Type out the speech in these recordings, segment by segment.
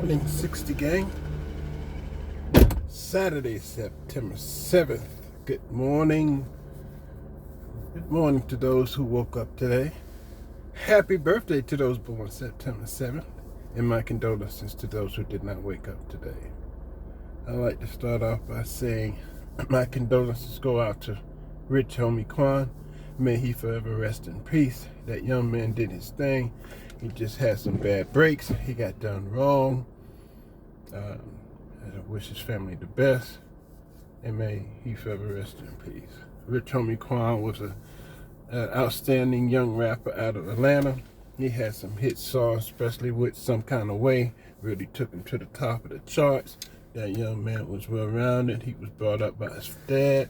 morning, 60 gang. Saturday, September 7th. Good morning. Good morning to those who woke up today. Happy birthday to those born September 7th. And my condolences to those who did not wake up today. I'd like to start off by saying my condolences go out to Rich Homie Quan. May he forever rest in peace. That young man did his thing. He just had some bad breaks. He got done wrong. I wish his family the best, and may he forever rest in peace. Rich Homie Quan was an outstanding young rapper out of Atlanta. He had some hit songs, especially with Some Kind of Way, really took him to the top of the charts. That young man was well-rounded. He was brought up by his dad.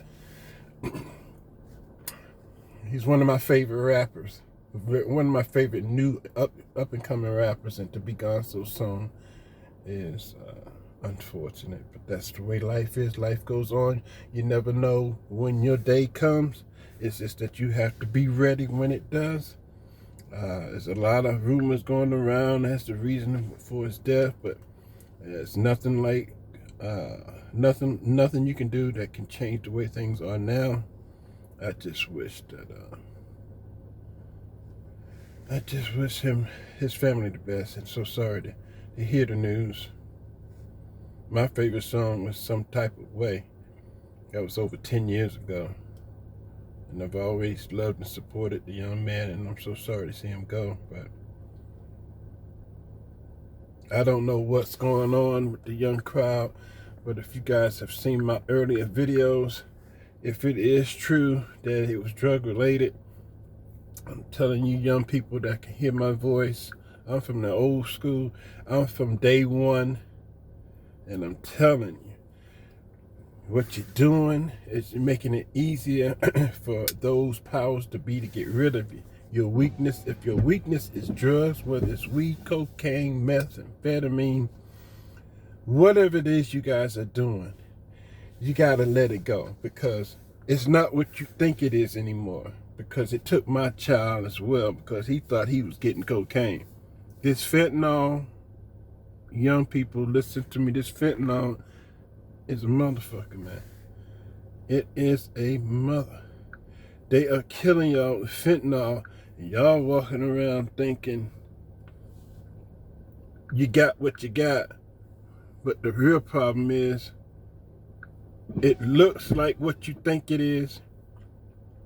He's one of my favorite rappers. One of my favorite new up-and-coming rappers, and to be gone so soon is unfortunate, but that's the way life is. Life goes on. You never know when your day comes. It's just that you have to be ready when it does. There's a lot of rumors going around. That's the reason for his death, but it's nothing like nothing you can do that can change the way things are now. I just wish his family the best, and so sorry to hear the news. My favorite song was Some Type of Way. That was over 10 years ago. And I've always loved and supported the young man, and I'm so sorry to see him go. But I don't know what's going on with the young crowd, but if you guys have seen my earlier videos, if it is true that it was drug-related, I'm telling you young people that can hear my voice, I'm from the old school. I'm from day one. And I'm telling you, what you're doing is making it easier for those powers to be to get rid of you. Your weakness, if your weakness is drugs, whether it's weed, cocaine, meth, amphetamine, whatever it is you guys are doing, you got to let it go, because it's not what you think it is anymore. Because it took my child as well, because he thought he was getting cocaine. This fentanyl, young people, listen to me, this fentanyl is a motherfucker, man. It is a mother. They are killing y'all with fentanyl, and y'all walking around thinking you got what you got. But the real problem is, it looks like what you think it is,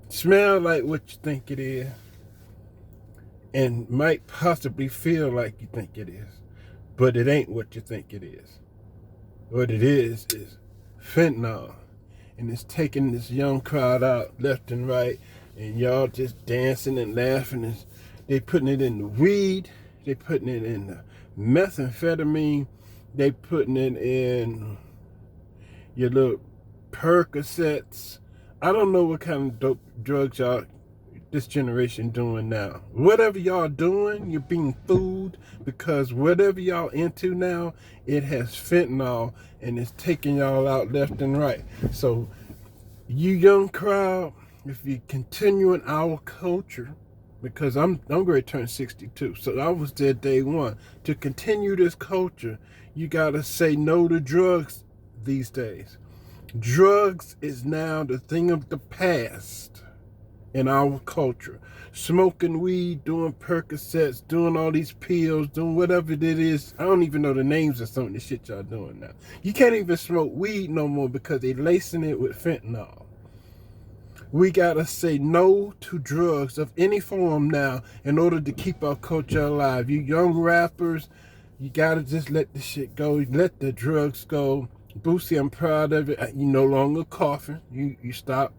smell like what you think it is, and might possibly feel like you think it is. But it ain't what you think it is. What it is fentanyl. And it's taking this young crowd out left and right. And y'all just dancing and laughing. They putting it in the weed. They putting it in the methamphetamine. They putting it in your little Percocets. I don't know what kind of dope drugs y'all this generation doing now. Whatever y'all doing, you're being fooled, because whatever y'all into now, it has fentanyl, and it's taking y'all out left and right. So you young crowd, if you continue in our culture, because I'm ready to turn 62, so I was there day one. To continue this culture, you gotta say no to drugs these days. Drugs is now the thing of the past in our culture. Smoking weed, doing Percocets, doing all these pills, doing whatever it is. I don't even know the names of some of the shit y'all doing now. You can't even smoke weed no more because they lacing it with fentanyl. We gotta say no to drugs of any form now in order to keep our culture alive. You young rappers, you gotta just let the shit go. Let the drugs go. Boosie, I'm proud of it. You no longer coughing. You stop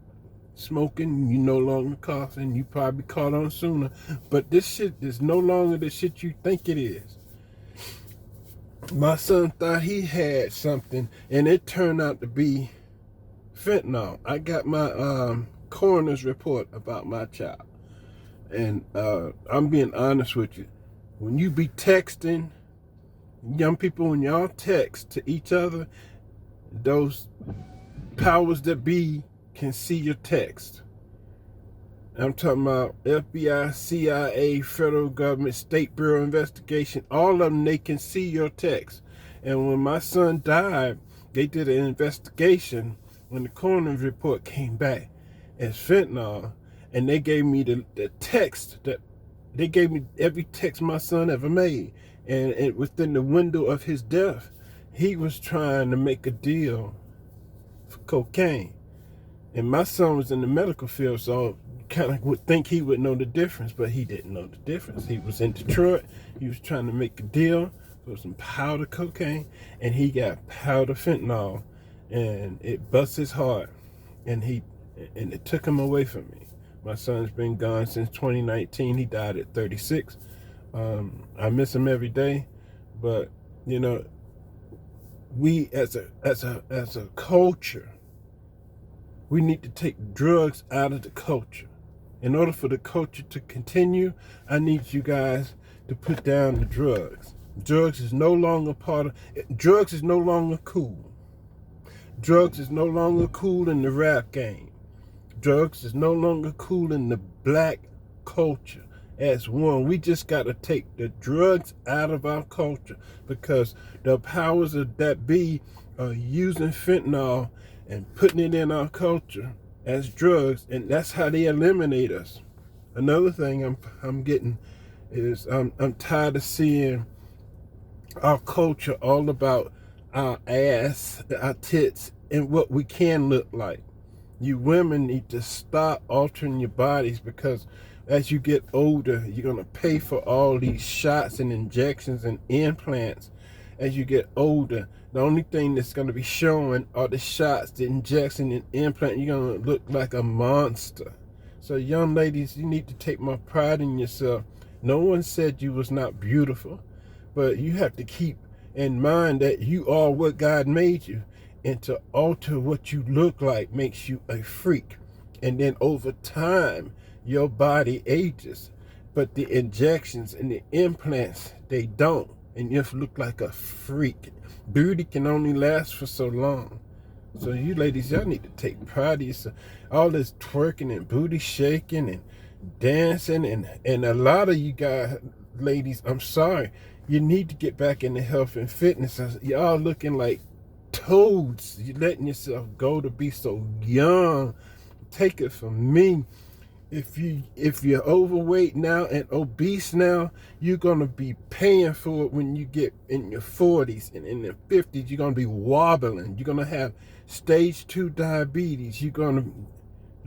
smoking, you no longer coughing. You probably caught on sooner. But this shit is no longer the shit you think it is. My son thought he had something, and it turned out to be fentanyl. I got my coroner's report about my child. And I'm being honest with you. When you be texting, young people, when y'all text to each other, those powers that be can see your text. I'm talking about FBI, CIA, federal government, State Bureau of Investigation. All of them, they can see your text. And when my son died, they did an investigation when the coroner's report came back as fentanyl, and they gave me the text that they gave me every text my son ever made. And within the window of his death, he was trying to make a deal for cocaine. And my son was in the medical field, so kind of would think he would know the difference, but he didn't know the difference. He was in Detroit. He was trying to make a deal for some powder cocaine, and he got powder fentanyl, and it bust his heart, and it took him away from me. My son's been gone since 2019. He died at 36. I miss him every day, but you know, we as a culture, we need to take drugs out of the culture. In order for the culture to continue, I need you guys to put down the drugs. Drugs is no longer drugs is no longer cool. Drugs is no longer cool in the rap game. Drugs is no longer cool in the black culture as one. We just got to take the drugs out of our culture, because the powers of that be are using fentanyl and putting it in our culture as drugs, and that's how they eliminate us. Another thing I'm getting is I'm tired of seeing our culture all about our ass, our tits, and what we can look like. You women need to stop altering your bodies, because as you get older, you're going to pay for all these shots and injections and implants. As you get older, the only thing that's going to be showing are the shots, the injection and implant. You're going to look like a monster. So young ladies, you need to take more pride in yourself. No one said you was not beautiful, but you have to keep in mind that you are what God made you. And to alter what you look like makes you a freak. And then over time, your body ages. But the injections and the implants, they don't. And you look like a freak. Beauty can only last for so long. So you ladies, y'all need to take pride in yourself. All this twerking and booty shaking and dancing, and a lot of you guys, ladies, I'm sorry, you need to get back into health and fitness. Y'all looking like toads. You're letting yourself go to be so young. Take it from me. If you're overweight now and obese now, you're gonna be paying for it when you get in your 40s and in the 50s. You're gonna be wobbling. You're gonna have stage 2 diabetes. You're gonna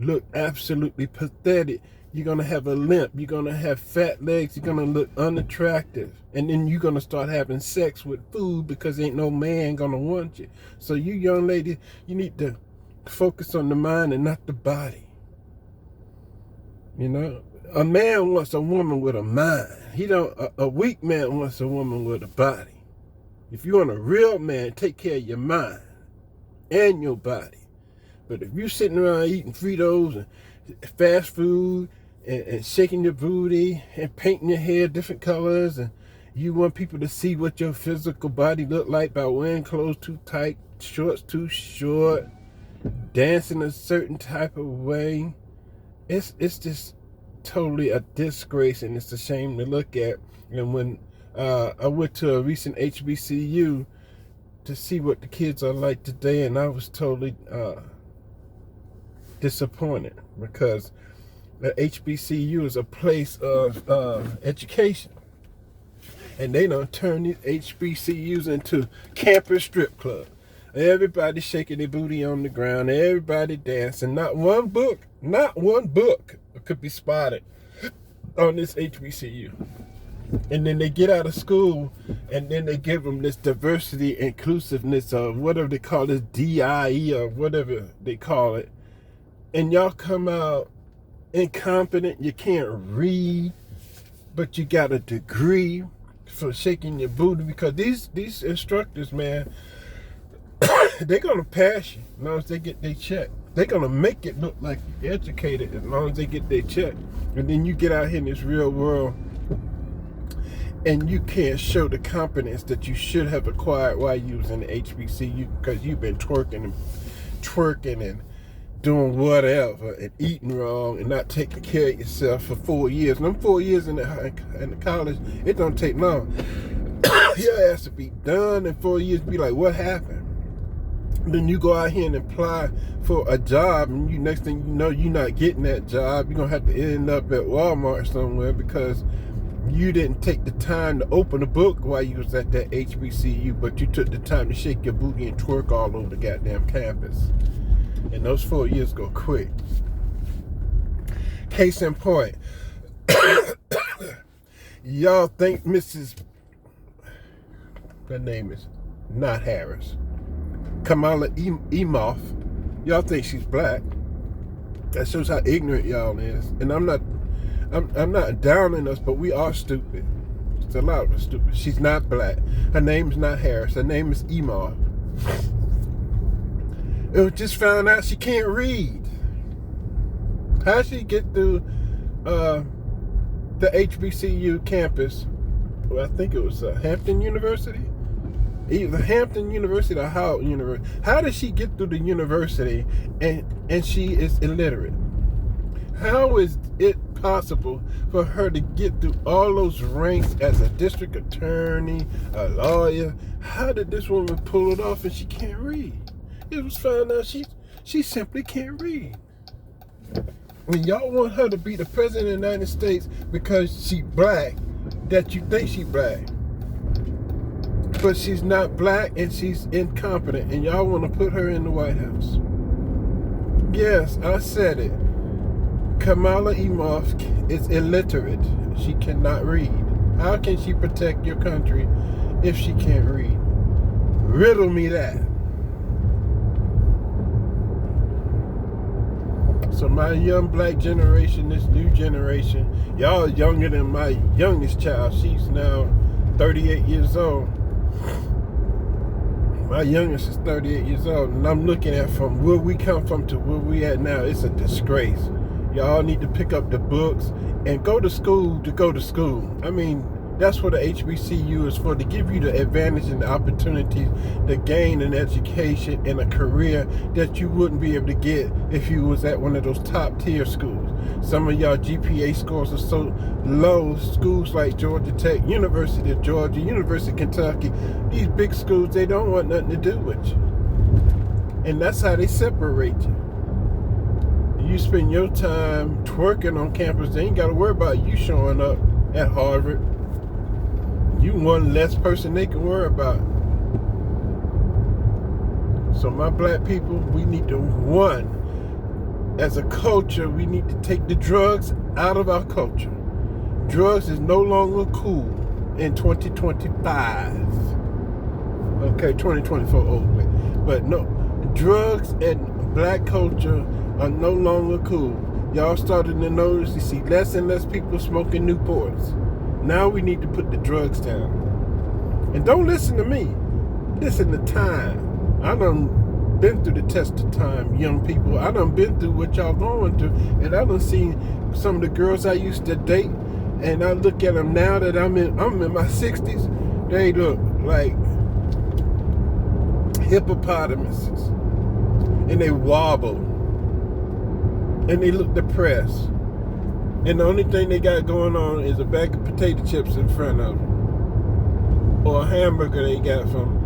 look absolutely pathetic. You're gonna have a limp. You're gonna have fat legs. You're gonna look unattractive, and then you're gonna start having sex with food, because ain't no man gonna want you. So you young lady, you need to focus on the mind and not the body. You know, a man wants a woman with a mind. He don't. A weak man wants a woman with a body. If you want a real man, take care of your mind and your body. But if you're sitting around eating Fritos and fast food and shaking your booty and painting your hair different colors, and you want people to see what your physical body look like by wearing clothes too tight, shorts too short, dancing a certain type of way, it's just totally a disgrace, and it's a shame to look at. And when I went to a recent HBCU to see what the kids are like today, and I was totally disappointed, because the HBCU is a place of education, and they don't turn these HBCUs into campus strip clubs. Everybody shaking their booty on the ground, everybody dancing. Not one book could be spotted on this HBCU. And then they get out of school, and then they give them this diversity, inclusiveness, or whatever they call this, DIE, or whatever they call it. And y'all come out incompetent. You can't read, but you got a degree for shaking your booty, because these instructors, man, they're gonna pass you as long as they get their check. They're gonna make it look like you're educated as long as they get their check. And then you get out here in this real world, and you can't show the competence that you should have acquired while you was in the HBCU, because you've been twerking and doing whatever and eating wrong and not taking care of yourself for 4 years. And them 4 years in the college, it don't take long. Your ass to be done in 4 years. Be like, what happened? Then you go out here and apply for a job, and you next thing you know, you're not getting that job. You're gonna have to end up at Walmart somewhere because you didn't take the time to open a book while you was at that HBCU, but you took the time to shake your booty and twerk all over the goddamn campus. And those 4 years go quick. Case in point, y'all think Mrs. Her name is not Harris, Kamala Emhoff, y'all think she's black. That shows how ignorant y'all is. And I'm not downing us, but we are stupid. It's a lot of us stupid. She's not black. Her name's not Harris. Her name is Emhoff. It was just found out she can't read. How'd she get through the HBCU campus? Well, I think it was Hampton University. Either Hampton University or Howard University. How did she get through the university and she is illiterate? How is it possible for her to get through all those ranks as a district attorney, a lawyer? How did this woman pull it off and she can't read? It was found out she simply can't read. When y'all want her to be the president of the United States because she black, that you think she black. But she's not black and she's incompetent, and y'all want to put her in the White House. Yes, I said it. Kamala Emhoff is illiterate. She cannot read. How can she protect your country if she can't read? Riddle me that. So my young black generation, this new generation, y'all younger than my youngest child. She's now 38 years old. My youngest is 38 years old, and I'm looking at from where we come from to where we at now. It's a disgrace. Y'all need to pick up the books and go to school to go to school. I mean, that's what the HBCU is for, to give you the advantage and the opportunity to gain an education and a career that you wouldn't be able to get if you was at one of those top tier schools. Some of y'all GPA scores are so low, schools like Georgia Tech, University of Georgia, University of Kentucky, these big schools, they don't want nothing to do with you. And that's how they separate you. You spend your time twerking on campus, they ain't got to worry about you showing up at Harvard. You one less person they can worry about. So my black people, we need to, one, as a culture, we need to take the drugs out of our culture. Drugs is no longer cool in 2025. Okay, 2024 only. But no, drugs and black culture are no longer cool. Y'all starting to notice, you see less and less people smoking Newports. Now we need to put the drugs down. And don't listen to me. Listen to time. I done been through the test of time, young people. I done been through what y'all going through. And I done seen some of the girls I used to date. And I look at them now that I'm in my 60s. They look like hippopotamuses. And they wobble. And they look depressed. And the only thing they got going on is a bag of potato chips in front of them. Or a hamburger they got from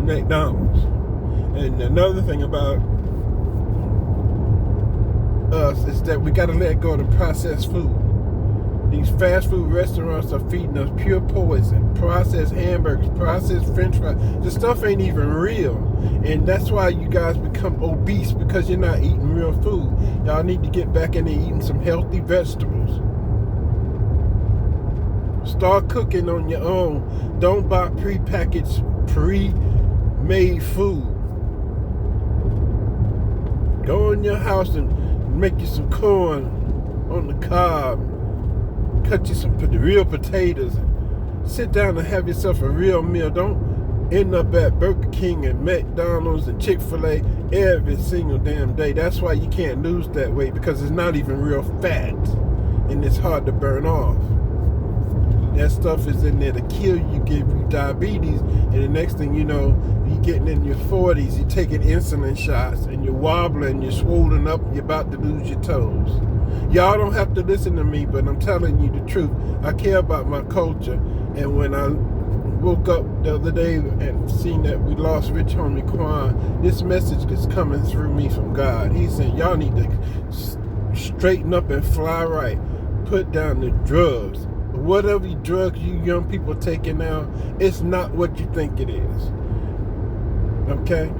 McDonald's. And another thing about us is that we got to let go of the processed food. These fast food restaurants are feeding us pure poison. Processed hamburgers, processed french fries. The stuff ain't even real. And that's why you guys become obese, because you're not eating real food. Y'all need to get back into eating some healthy vegetables. Start cooking on your own. Don't buy pre-packaged, pre-made food. Go in your house and make you some corn on the cob. Cut you some real potatoes. Sit down and have yourself a real meal. Don't end up at Burger King and McDonald's and Chick-fil-A every single damn day. That's why you can't lose that weight, because it's not even real fat and it's hard to burn off. That stuff is in there to kill you, give you diabetes, and the next thing you know, you're getting in your 40s, you're taking insulin shots, and you're wobbling, you're swollen up, you're about to lose your toes. Y'all don't have to listen to me, but I'm telling you the truth. I care about my culture, And when I woke up the other day and seen that we lost Rich Homie Quan, this message is coming through me from God. He said, y'all need to straighten up and fly right. Put down the drugs. Whatever drugs you young people taking now, it's not what you think it is. Okay?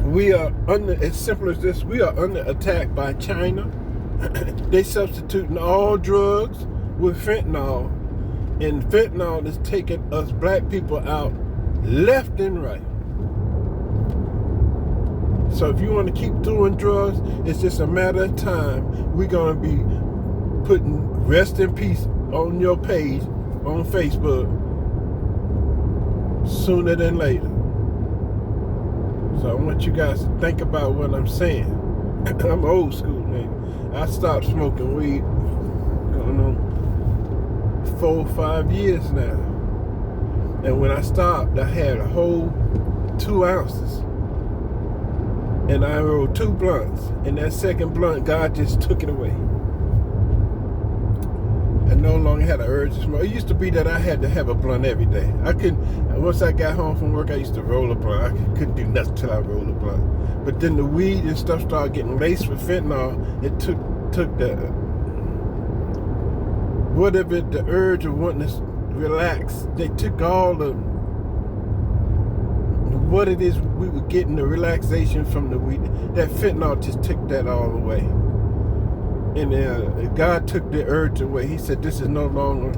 We are under, as simple as this, we are under attack by China. They substituting all drugs with fentanyl. And fentanyl is taking us black people out left and right. So if you want to keep doing drugs, it's just a matter of time. We're going to be putting rest in peace on your page on Facebook sooner than later. So I want you guys to think about what I'm saying. I'm old school, man. I stopped smoking weed going on 4 or 5 years now. And when I stopped, I had a whole 2 ounces. And I rolled 2 blunts. And that second blunt, God just took it away. I no longer had an urge to smoke. It used to be that I had to have a blunt every day. I couldn't, once I got home from work, I used to roll a blunt. I couldn't do nothing till I rolled a blunt. But then the weed and stuff started getting laced with fentanyl. It took the, whatever, the urge of wanting to relax. They took all the, what it is we were getting, the relaxation from the weed. That fentanyl just took that all away. And God took the urge away. He said, this is no longer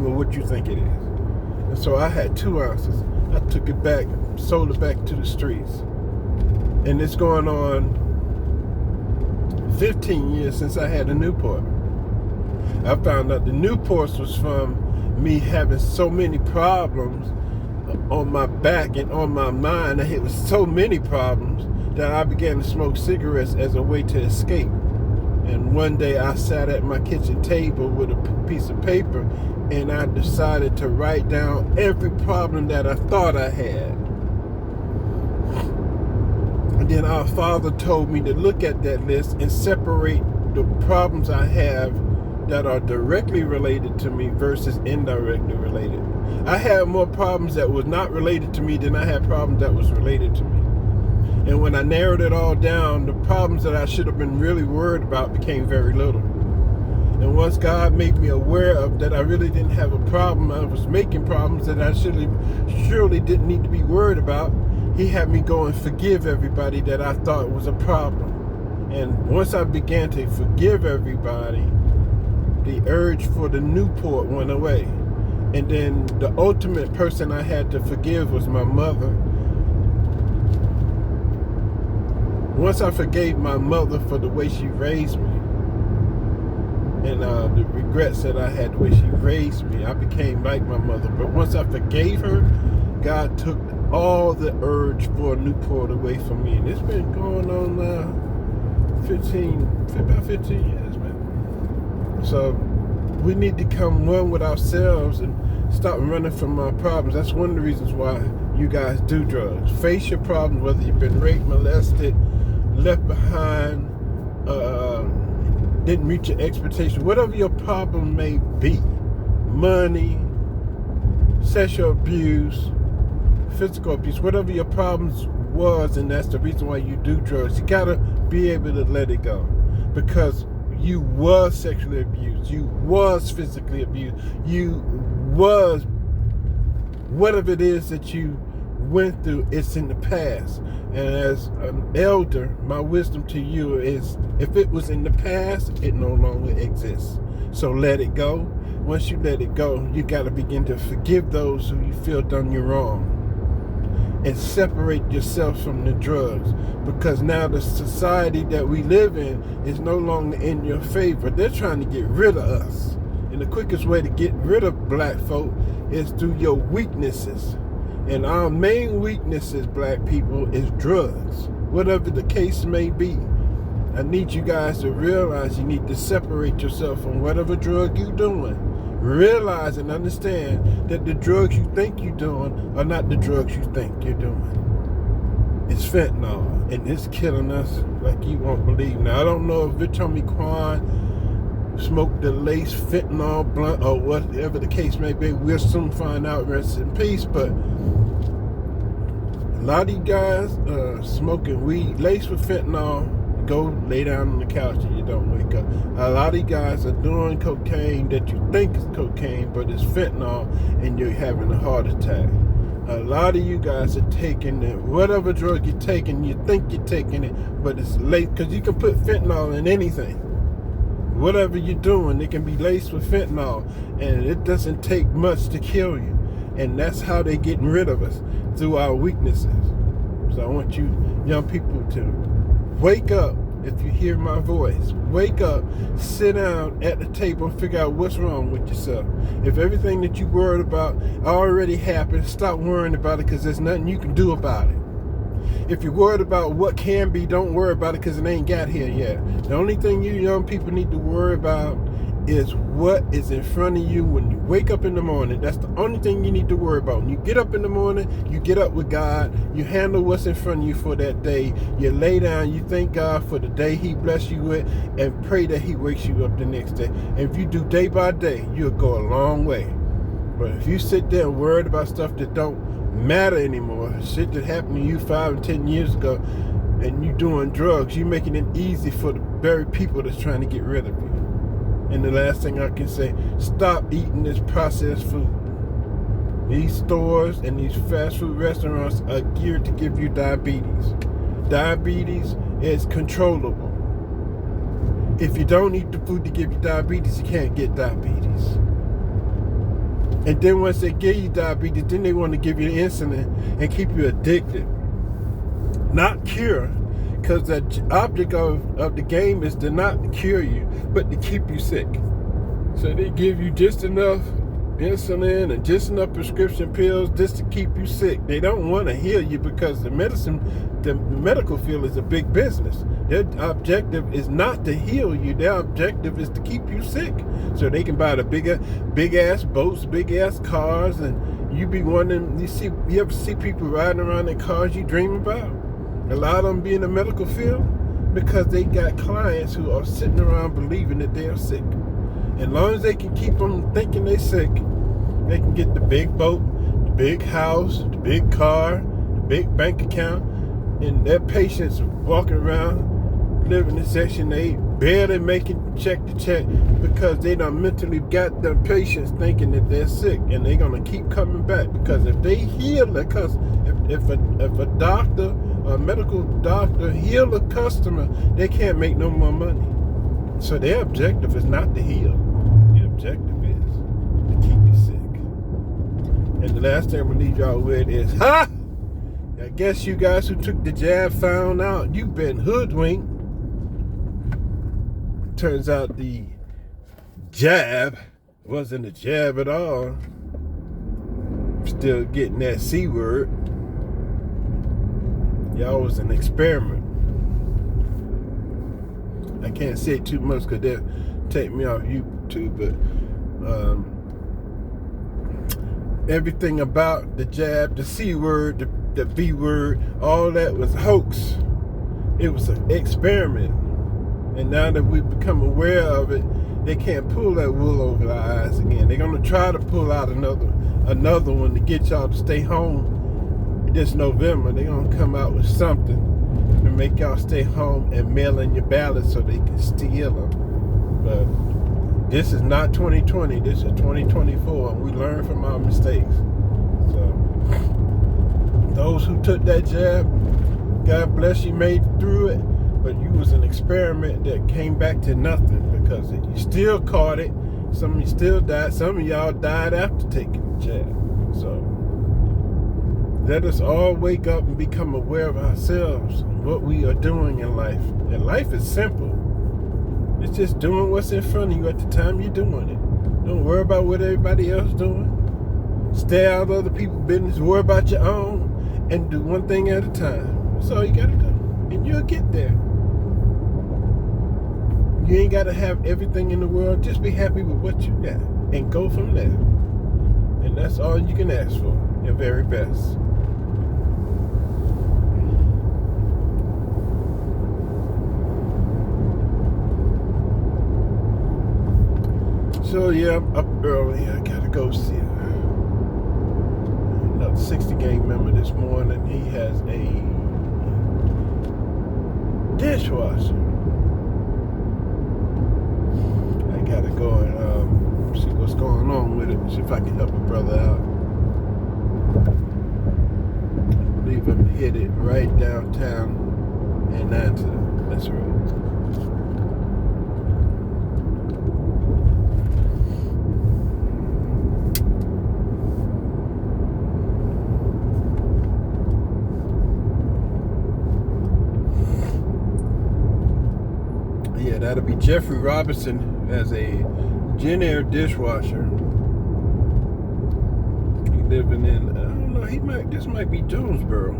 what you think it is. And so I had 2 ounces. I took it back, sold it back to the streets. And it's going on 15 years since I had a Newport. I found out the Newports was from me having so many problems on my back and on my mind. I hit with so many problems that I began to smoke cigarettes as a way to escape. And one day I sat at my kitchen table with a piece of paper and I decided to write down every problem that I thought I had. And then our Father told me to look at that list and separate the problems I have that are directly related to me versus indirectly related. I had more problems that was not related to me than I had problems that was related to me. And when I narrowed it all down, the problems that I should have been really worried about became very little. And once God made me aware of that I really didn't have a problem, I was making problems that I surely didn't need to be worried about, He had me go and forgive everybody that I thought was a problem. And once I began to forgive everybody, the urge for the Newport went away. And then the ultimate person I had to forgive was my mother. Once I forgave my mother for the way she raised me and the regrets that I had the way she raised me, I became like my mother. But once I forgave her, God took all the urge for a Newport away from me. And it's been going on about 15 years, man. So we need to come one with ourselves and stop running from our problems. That's one of the reasons why you guys do drugs. Face your problems, whether you've been raped, molested, left behind, didn't meet your expectations, whatever your problem may be, money, sexual abuse, physical abuse, whatever your problems was, and that's the reason why you do drugs, you gotta be able to let it go. Because you was sexually abused, you was physically abused, you was whatever it is that you went through, it's in the past. And as an elder, my wisdom to you is, if it was in the past, it no longer exists. So let it go. Once you let it go, you got to begin to forgive those who you feel done you wrong. And separate yourself from the drugs. Because now the society that we live in is no longer in your favor. They're trying to get rid of us. And the quickest way to get rid of black folk is through your weaknesses. And our main weaknesses, black people, is drugs. Whatever the case may be. I need you guys to realize you need to separate yourself from whatever drug you're doing. Realize and understand that the drugs you think you're doing are not the drugs you think you're doing. It's fentanyl, and it's killing us like you won't believe. Now, I don't know if Rich Homie Quan smoke the lace fentanyl blunt or whatever the case may be. We'll soon find out, rest in peace. But a lot of you guys smoking weed laced with fentanyl, go lay down on the couch and you don't wake up. A lot of you guys are doing cocaine that you think is cocaine, but it's fentanyl, and you're having a heart attack. A lot of you guys are taking whatever drug you're taking, you think you're taking it, but it's laced, because you can put fentanyl in anything. Whatever you're doing, it can be laced with fentanyl, and it doesn't take much to kill you. And that's how they're getting rid of us, through our weaknesses. So I want you young people to wake up. If you hear my voice, wake up, sit down at the table and figure out what's wrong with yourself. If everything that you worried about already happened, stop worrying about it, because there's nothing you can do about it. If you're worried about what can be, don't worry about it, because it ain't got here yet. The only thing you young people need to worry about is what is in front of you when you wake up in the morning. That's the only thing you need to worry about. When you get up in the morning, you get up with God, you handle what's in front of you for that day, you lay down, you thank God for the day he blessed you with, and pray that he wakes you up the next day. And if you do day by day, you'll go a long way. But if you sit there and worried about stuff that don't matter anymore, shit that happened to you 5 and 10 years ago, and you doing drugs, you making it easy for the very people that's trying to get rid of you. And the last thing I can say, stop eating this processed food. These stores and these fast food restaurants are geared to give you diabetes. Diabetes is controllable. If you don't eat the food to give you diabetes, you can't get diabetes. And then once they give you diabetes, then they want to give you insulin and keep you addicted. Not cure. Because the object of the game is to not cure you, but to keep you sick. So they give you just enough insulin and just enough prescription pills just to keep you sick. They don't want to heal you, because the medical field is a big business. Their objective is not to heal you. Their objective is to keep you sick. So they can buy the big ass boats, big ass cars, and you be wondering, you ever see people riding around in cars you dream about? A lot of them be in the medical field because they got clients who are sitting around believing that they are sick. As long as they can keep them thinking they're sick, they can get the big boat, the big house, the big car, the big bank account, and their patients walking around living in Section 8, barely making check to check, because they done mentally got the patients thinking that they're sick, and they're going to keep coming back. Because if they heal, because if a doctor, a medical doctor heal a customer, they can't make no more money. So their objective is not to heal. The objective is to keep you sick. And the last thing I'm gonna leave y'all with is, I guess you guys who took the jab found out you've been hoodwinked. Turns out the jab wasn't a jab at all. Still getting that C word. Y'all was an experiment. I can't say too much because they'll take me off YouTube, but everything about the jab, the C word, the B word, all that was hoax. It was an experiment. And now that we've become aware of it, they can't pull that wool over our eyes again. They're gonna try to pull out another one to get y'all to stay home this November. They're gonna come out with something to make y'all stay home and mail in your ballots so they can steal them. But this is not 2020, this is 2024, and we learn from our mistakes. So those who took that jab, God bless you, made it through it, but you was an experiment that came back to nothing, because you still caught it. Some of you still died. Some of y'all died after taking the jab. So let us all wake up and become aware of ourselves and what we are doing in life. And life is simple. It's just doing what's in front of you at the time you're doing it. Don't worry about what everybody else is doing. Stay out of other people's business. Worry about your own, and do one thing at a time. That's all you got to do. And you'll get there. You ain't got to have everything in the world. Just be happy with what you got and go from there. And that's all you can ask for. Your very best. So yeah, I'm up early. I gotta go see another 60 gang member this morning. He has a dishwasher. I gotta go and see what's going on with it. See if I can help a brother out. I believe I'm headed right downtown Atlanta. That's right. Yeah, that'll be Jeffrey Robinson as a Jenn-Air dishwasher. He living in, I don't know, this might be Jonesboro.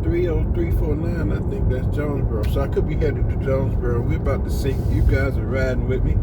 30349, I think that's Jonesboro. So I could be headed to Jonesboro. We're about to see. You guys are riding with me.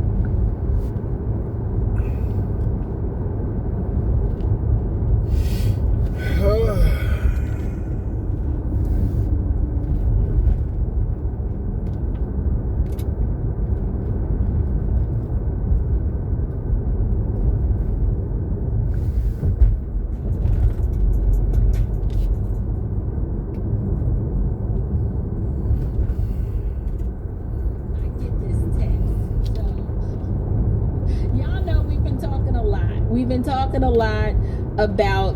We've been talking a lot about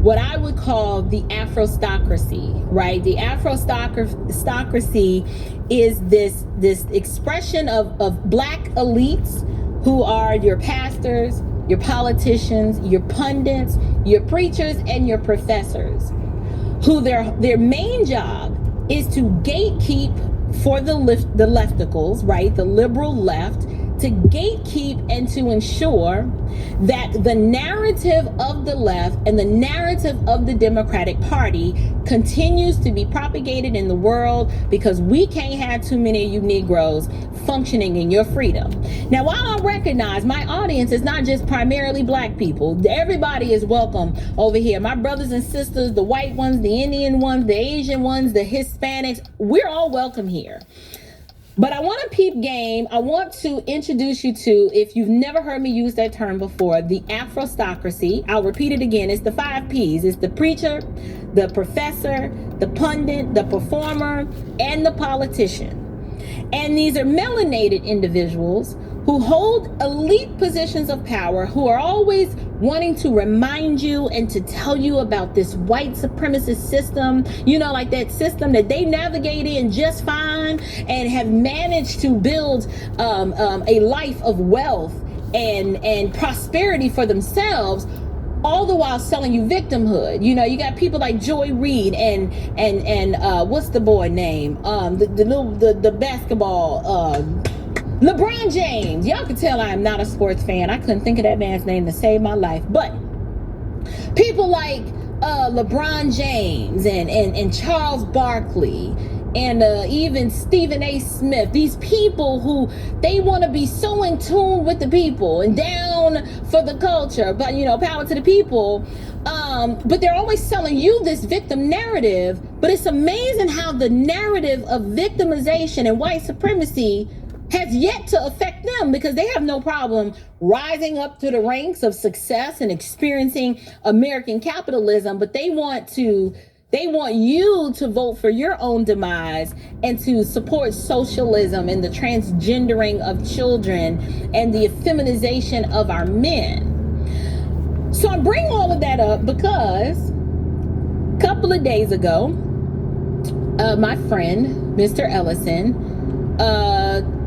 what I would call the Afrostocracy, right? The Afrostocracy is this expression of Black elites who are your pastors, your politicians, your pundits, your preachers, and your professors, who their main job is to gatekeep for the lefticals, right? The liberal left, to gatekeep and to ensure that the narrative of the left and the narrative of the Democratic Party continues to be propagated in the world, because we can't have too many of you Negroes functioning in your freedom. Now, while I recognize my audience is not just primarily Black people, everybody is welcome over here. My brothers and sisters, the white ones, the Indian ones, the Asian ones, the Hispanics, we're all welcome here. But I want to peep game. I want to introduce you to, if you've never heard me use that term before, the Afrostocracy. I'll repeat it again. It's the 5 Ps. It's the preacher, the professor, the pundit, the performer, and the politician. And these are melanated individuals who hold elite positions of power, who are always wanting to remind you and to tell you about this white supremacist system, you know, like that system that they navigate in just fine and have managed to build a life of wealth and prosperity for themselves, all the while selling you victimhood. You know, you got people like Joy Reid and what's the boy name? The basketball, LeBron James. Y'all can tell I am not a sports fan. I couldn't think of that man's name to save my life. But people like LeBron James and Charles Barkley and even Stephen A. Smith, these people who they want to be so in tune with the people and down for the culture, but you know, power to the people. But they're always selling you this victim narrative. But it's amazing how the narrative of victimization and white supremacy has yet to affect them, because they have no problem rising up to the ranks of success and experiencing American capitalism, but they want you to vote for your own demise and to support socialism and the transgendering of children and the effeminization of our men. So I bring all of that up because a couple of days ago, my friend, Mr. Ellison,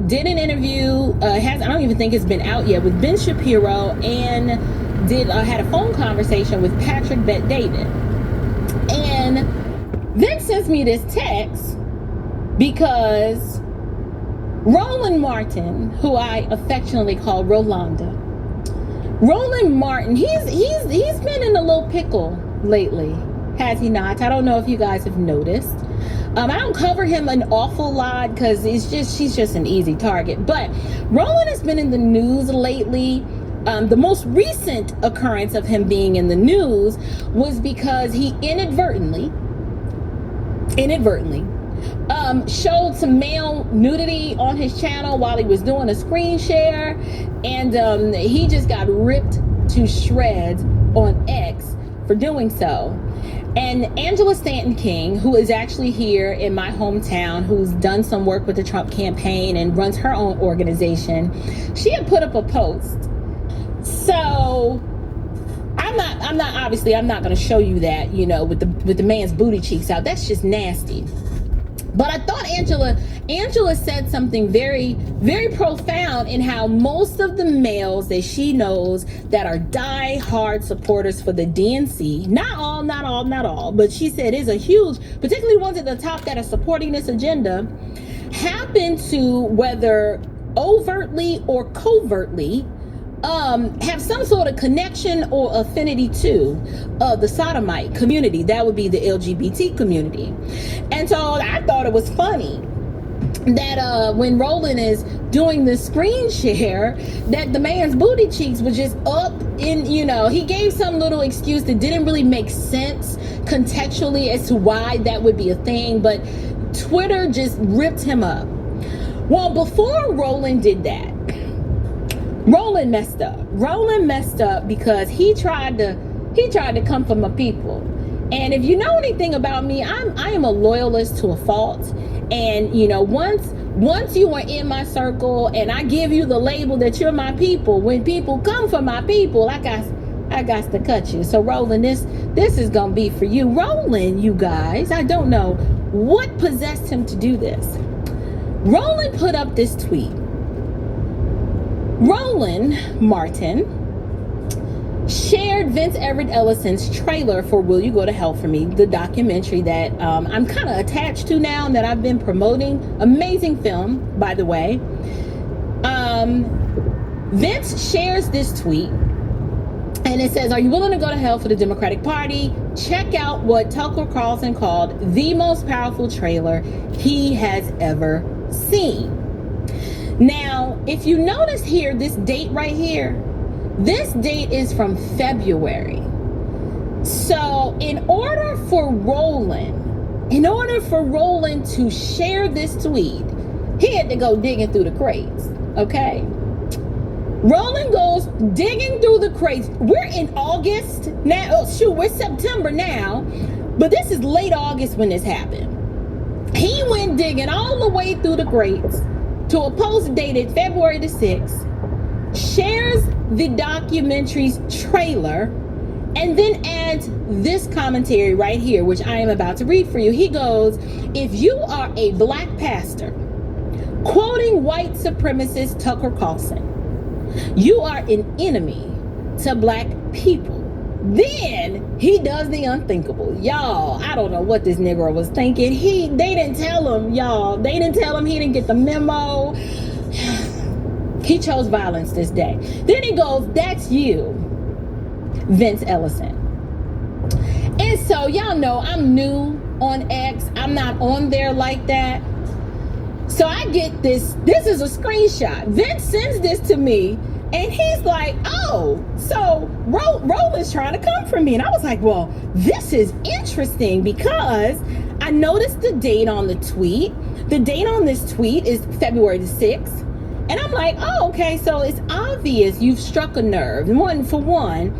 did an interview, I don't even think it's been out yet, with Ben Shapiro, and had a phone conversation with Patrick Bet-David. And then sends me this text because Roland Martin, who I affectionately call Rolanda, Roland Martin, he's been in a little pickle lately, has he not? I don't know if you guys have noticed. I don't cover him an awful lot because she's just an easy target. But Roland has been in the news lately. The most recent occurrence of him being in the news was because he inadvertently showed some male nudity on his channel while he was doing a screen share, and he just got ripped to shreds on X for doing so. And Angela Stanton King, who is actually here in my hometown, who's done some work with the Trump campaign and runs her own organization, she had put up a post. So I'm not going to show you that, you know, with the man's booty cheeks out. That's just nasty. But I thought Angela said something very, very profound in how most of the males that she knows that are die-hard supporters for the DNC, not all, but she said is a huge, particularly ones at the top that are supporting this agenda, happen to, whether overtly or covertly, have some sort of connection or affinity to the sodomite community. That would be the LGBT community. And so I thought it was funny that when Roland is doing the screen share, that the man's booty cheeks was just up in, you know, he gave some little excuse that didn't really make sense contextually as to why that would be a thing, but Twitter just ripped him up. Well, before Roland did that, Roland messed up. Roland messed up because he tried to come for my people. And if you know anything about me, I am a loyalist to a fault. And you know, once you are in my circle and I give you the label that you're my people, when people come for my people, I got to cut you. So Roland, this is gonna be for you. Roland, you guys, I don't know what possessed him to do this. Roland put up this tweet. Roland Martin shared Vince Everett Ellison's trailer for Will You Go to Hell For Me, the documentary that I'm kind of attached to now and that I've been promoting. Amazing film, by the way. Vince shares this tweet and it says, "Are you willing to go to hell for the Democratic Party? Check out what Tucker Carlson called the most powerful trailer he has ever seen." Now, if you notice here, this date right here, this date is from February. So in order for Roland to share this tweet, he had to go digging through the crates, okay? Roland goes digging through the crates. We're in August now. Oh, shoot, we're September now, but this is late August when this happened. He went digging all the way through the crates to a post dated February the 6th, shares the documentary's trailer, and then adds this commentary right here, which I am about to read for you. He goes, "If you are a black pastor, quoting white supremacist Tucker Carlson, you are an enemy to black people." Then he does the unthinkable. Y'all, I don't know what this Negro was thinking. They didn't tell him, y'all. They didn't tell him, he didn't get the memo. He chose violence this day. Then he goes, "That's you, Vince Ellison." And so y'all know I'm new on X. I'm not on there like that. So I get this. This is a screenshot. Vince sends this to me. And he's like, "Oh, so Roland's trying to come for me." And I was like, well, this is interesting because I noticed the date on the tweet. The date on this tweet is February the 6th. And I'm like, oh, okay, so it's obvious you've struck a nerve. For one,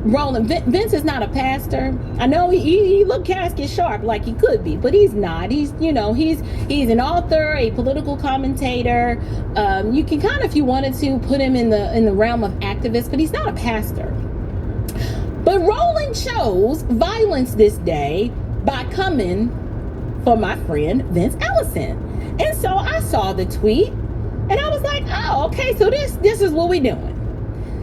Roland, Vince is not a pastor. I know he look casket sharp like he could be, but he's not. He's an author, a political commentator. You can kind of, if you wanted to, put him in the realm of activist, but he's not a pastor. But Roland chose violence this day by coming for my friend Vince Ellison. And so I saw the tweet and I was like, oh, okay, so this is what we doing.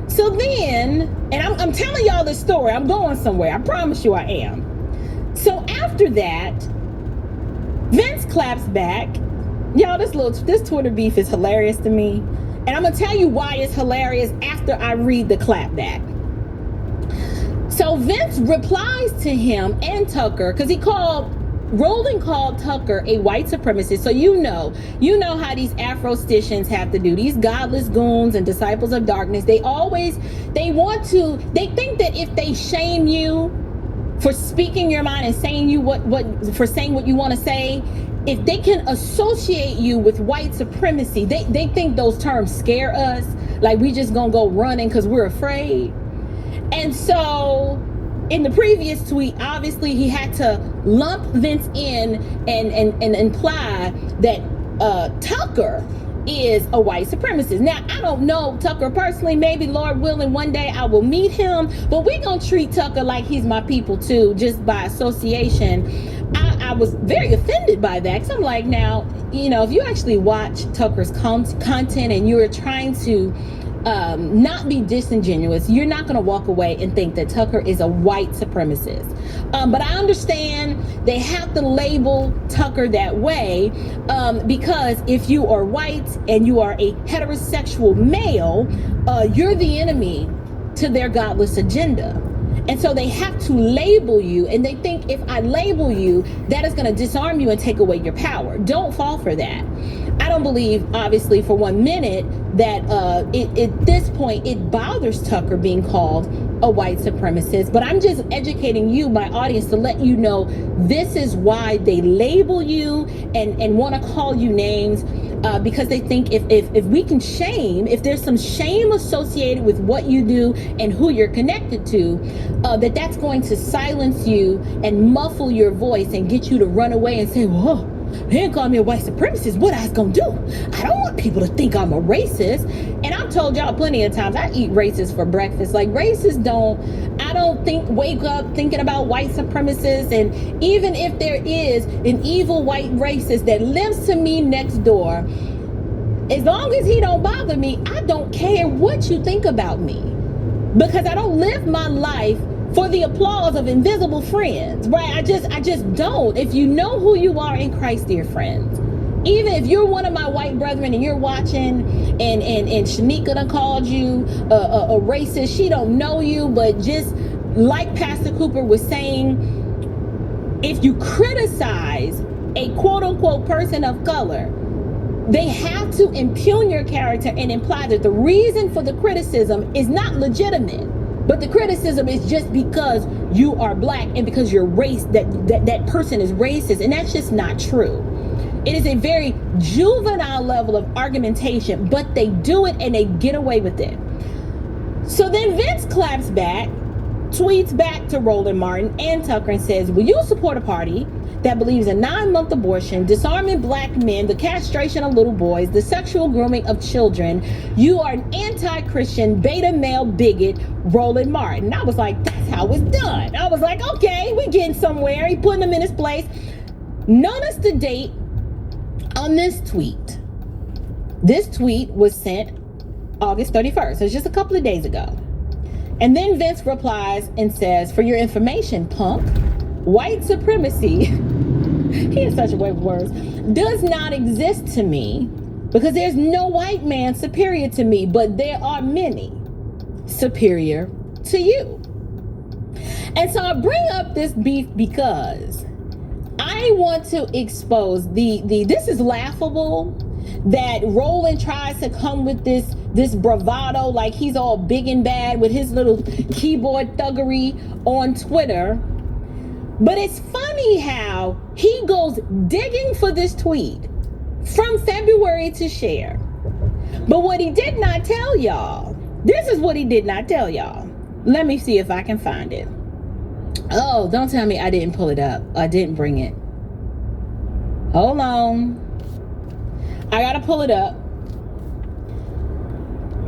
So then, and I'm telling y'all this story, I'm going somewhere, I promise you I am. So after that, Vince claps back. Y'all, this Twitter beef is hilarious to me. And I'm gonna tell you why it's hilarious after I read the clap back. So Vince replies to him and Tucker, because Roland called Tucker a white supremacist. So you know how these Afro-stitians have to do. These godless goons and disciples of darkness, they think that if they shame you for speaking your mind and saying what you want to say, if they can associate you with white supremacy, they think those terms scare us, like we just gonna go running because we're afraid. And so in the previous tweet, obviously he had to lump Vince in and imply that Tucker is a white supremacist. Now, I don't know Tucker personally. Maybe, Lord willing, one day I will meet him, but we're gonna treat Tucker like he's my people too, just by association. I was very offended by that, because I'm like, now, you know, if you actually watch Tucker's content and you're trying to not be disingenuous, you're not going to walk away and think that Tucker is a white supremacist. But I understand they have to label Tucker that way, because if you are white and you are a heterosexual male, you're the enemy to their godless agenda. And so they have to label you, and they think if I label you, that is going to disarm you and take away your power. Don't fall for that. I don't believe, obviously, for 1 minute that at this point it bothers Tucker being called a white supremacist, but I'm just educating you, my audience, to let you know this is why they label you and want to call you names, because they think if we can shame, if there's some shame associated with what you do and who you're connected to, that's going to silence you and muffle your voice and get you to run away and say, whoa, they didn't call me a white supremacist. What I was gonna do? I don't want people to think I'm a racist. And I've told y'all plenty of times, I eat racists for breakfast. Like, racists I don't wake up thinking about white supremacists. And even if there is an evil white racist that lives to me next door, as long as he don't bother me, I don't care what you think about me, because I don't live my life for the applause of invisible friends, right? I just don't. If you know who you are in Christ, dear friends, even if you're one of my white brethren and you're watching and Shanika done called you a racist, she don't know you, but just like Pastor Cooper was saying, if you criticize a quote unquote person of color, they have to impugn your character and imply that the reason for the criticism is not legitimate, but the criticism is just because you are black and because you're that person is racist. And that's just not true. It is a very juvenile level of argumentation, but they do it and they get away with it. So then Vince claps back, tweets back to Roland Martin and Tucker and says, will you support a party that believes in 9-month abortion, disarming black men, the castration of little boys, the sexual grooming of children? You are an anti-Christian, beta male bigot, Roland Martin. I was like, that's how it's done. I was like, okay, we're getting somewhere. He putting him in his place. Notice the date on this tweet. This tweet was sent August 31st. So it's just a couple of days ago. And then Vince replies and says, for your information, punk, white supremacy, he has such a way of words, does not exist to me, because there's no white man superior to me, but there are many superior to you. And so I bring up this beef because I want to expose this is laughable that Roland tries to come with this bravado like he's all big and bad with his little keyboard thuggery on Twitter. But it's funny how he goes digging for this tweet from February to share. But what he did not tell y'all, this is what he did not tell y'all. Let me see if I can find it. Oh, don't tell me I didn't pull it up. I didn't bring it. Hold on. I gotta pull it up.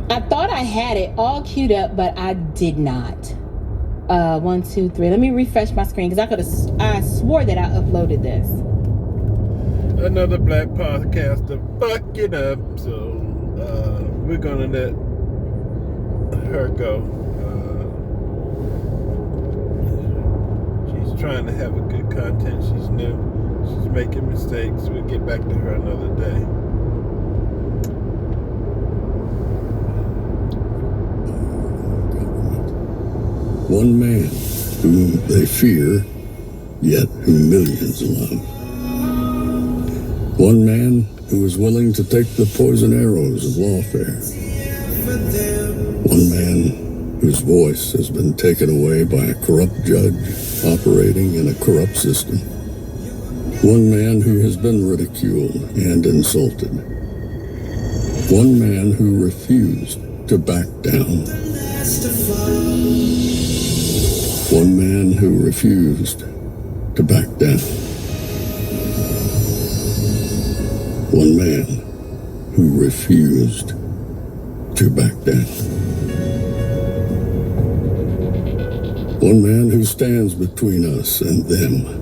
I thought I had it all queued up, but I did not. 1, 2, 3. Let me refresh my screen, because I swore that I uploaded this. Another black podcaster fuck it up, so we're gonna let her go. She's trying to have a good content. She's new. She's making mistakes. We'll get back to her another day. One man whom they fear, yet whom millions love. One man who is willing to take the poison arrows of lawfare. One man whose voice has been taken away by a corrupt judge operating in a corrupt system. One man who has been ridiculed and insulted. One man who refused to back down. One man who refused to back down. One man who refused to back down. One man who stands between us and them.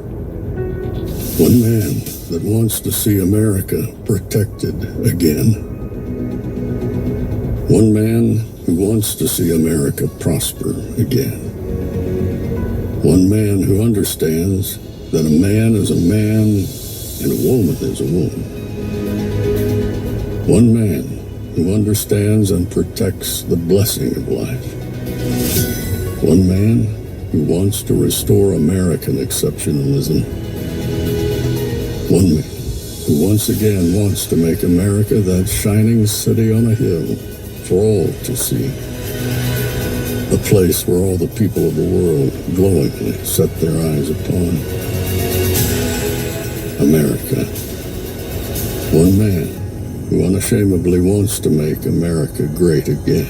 One man that wants to see America protected again. One man who wants to see America prosper again. One man who understands that a man is a man and a woman is a woman. One man who understands and protects the blessing of life. One man who wants to restore American exceptionalism. One man who once again wants to make America that shining city on a hill for all to see. A place where all the people of the world glowingly set their eyes upon. America. One man who unashamedly wants to make America great again.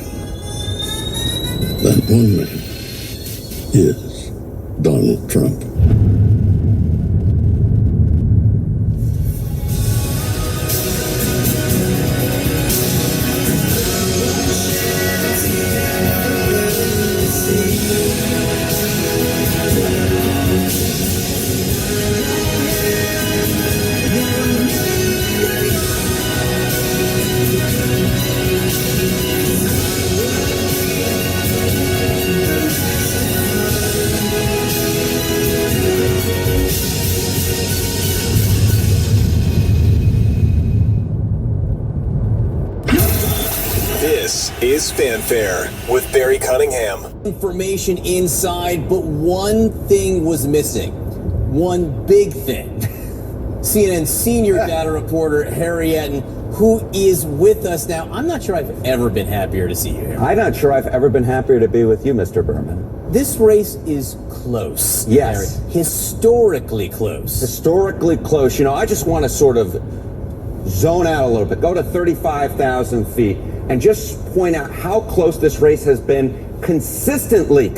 That one man is Donald Trump. This is Fanfare with Barry Cunningham. Information inside, but one thing was missing. One big thing. CNN senior data reporter Harry Etten, who is with us now. I'm not sure I've ever been happier to see you here. I'm not sure I've ever been happier to be with you, Mr. Berman. This race is close. Yes. Harry. Historically close. Historically close. You know, I just want to sort of zone out a little bit, go to 35,000 feet, and just point out how close this race has been consistently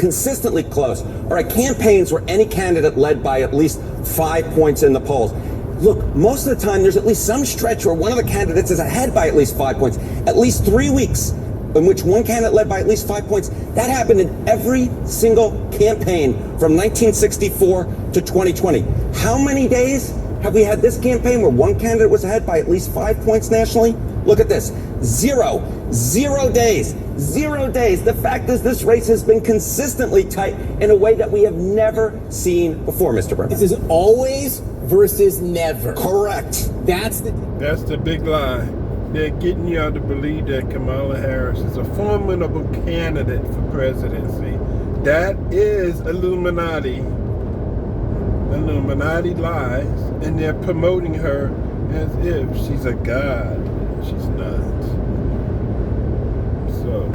close. All right, campaigns where any candidate led by at least 5 points in the polls. Look, most of the time there's at least some stretch where one of the candidates is ahead by at least 5 points. At least 3 weeks in which one candidate led by at least 5 points. That happened in every single campaign from 1964 to 2020. How many days have we had this campaign where one candidate was ahead by at least 5 points nationally? Look at this. 0 days. 0 days. The fact is this race has been consistently tight in a way that we have never seen before, Mr. Berman. This is always versus never. Correct. That's the big lie. They're getting y'all to believe that Kamala Harris is a formidable candidate for presidency. That is Illuminati. Illuminati lies, and they're promoting her as if she's a god. She's not. So,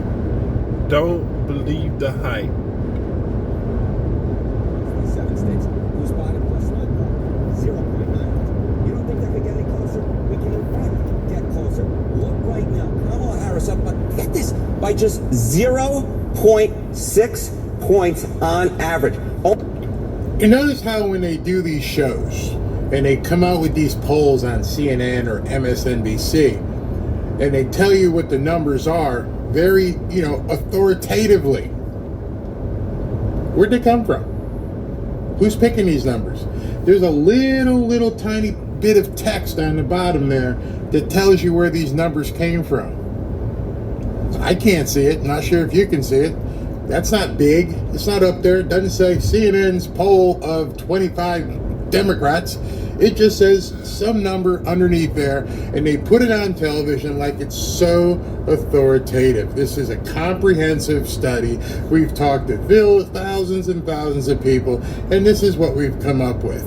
don't believe the hype. 7 states. Who's bottom plus 0.9. You don't think that could get any closer? We can in fact get closer. Look right now. Kamala Harris up, but get this, by just 0.6 points on average. You notice how when they do these shows and they come out with these polls on CNN or MSNBC and they tell you what the numbers are very, authoritatively. Where'd they come from? Who's picking these numbers? There's a little tiny bit of text on the bottom there that tells you where these numbers came from. I can't see it. Not sure if you can see it. That's not big. It's not up there. It doesn't say CNN's poll of 25 Democrats. It just says some number underneath there, and they put it on television like it's so authoritative. This is a comprehensive study. We've talked to thousands and thousands of people, and this is what we've come up with.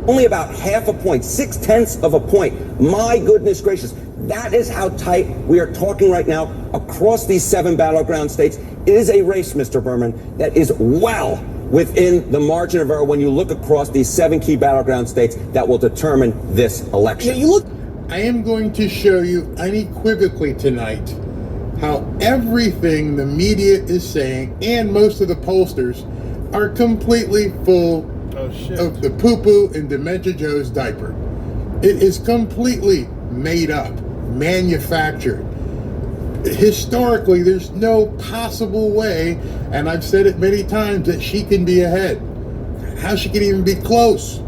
Only about half a point, 0.6 of a point. My goodness gracious. That is how tight we are talking right now across these 7 battleground states. It is a race, Mr. Berman, that is well within the margin of error when you look across these 7 key battleground states that will determine this election. You look. I am going to show you unequivocally tonight how everything the media is saying and most of the pollsters are completely full of the poo-poo in Dementia Joe's diaper. It is completely made up, manufactured. Historically, there's no possible way, and I've said it many times, that she can be ahead. How she can even be close.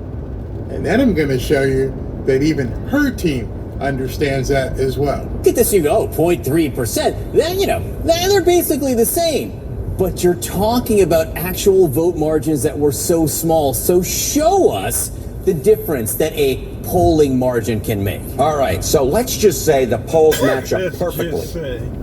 And then I'm going to show you that even her team understands that as well. Look at this, you go, 0.3%. Then, they're basically the same. But you're talking about actual vote margins that were so small. So show us the difference that a polling margin can make. All right, so let's just say the polls match up perfectly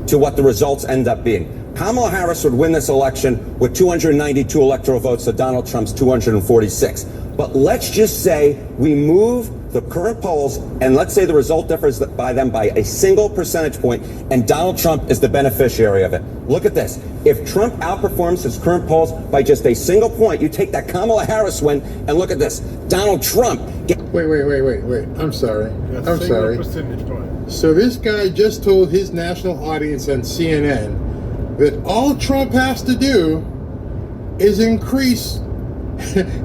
to what the results end up being. Kamala Harris would win this election with 292 electoral votes to Donald Trump's 246. But let's just say we move the current polls, and let's say the result differs by them by a single percentage point, and Donald Trump is the beneficiary of it. Look at this. If Trump outperforms his current polls by just a single point, you take that Kamala Harris win, and look at this. Donald Trump. Wait. I'm sorry. I'm sorry. Percentage point. So this guy just told his national audience on CNN that all Trump has to do is increase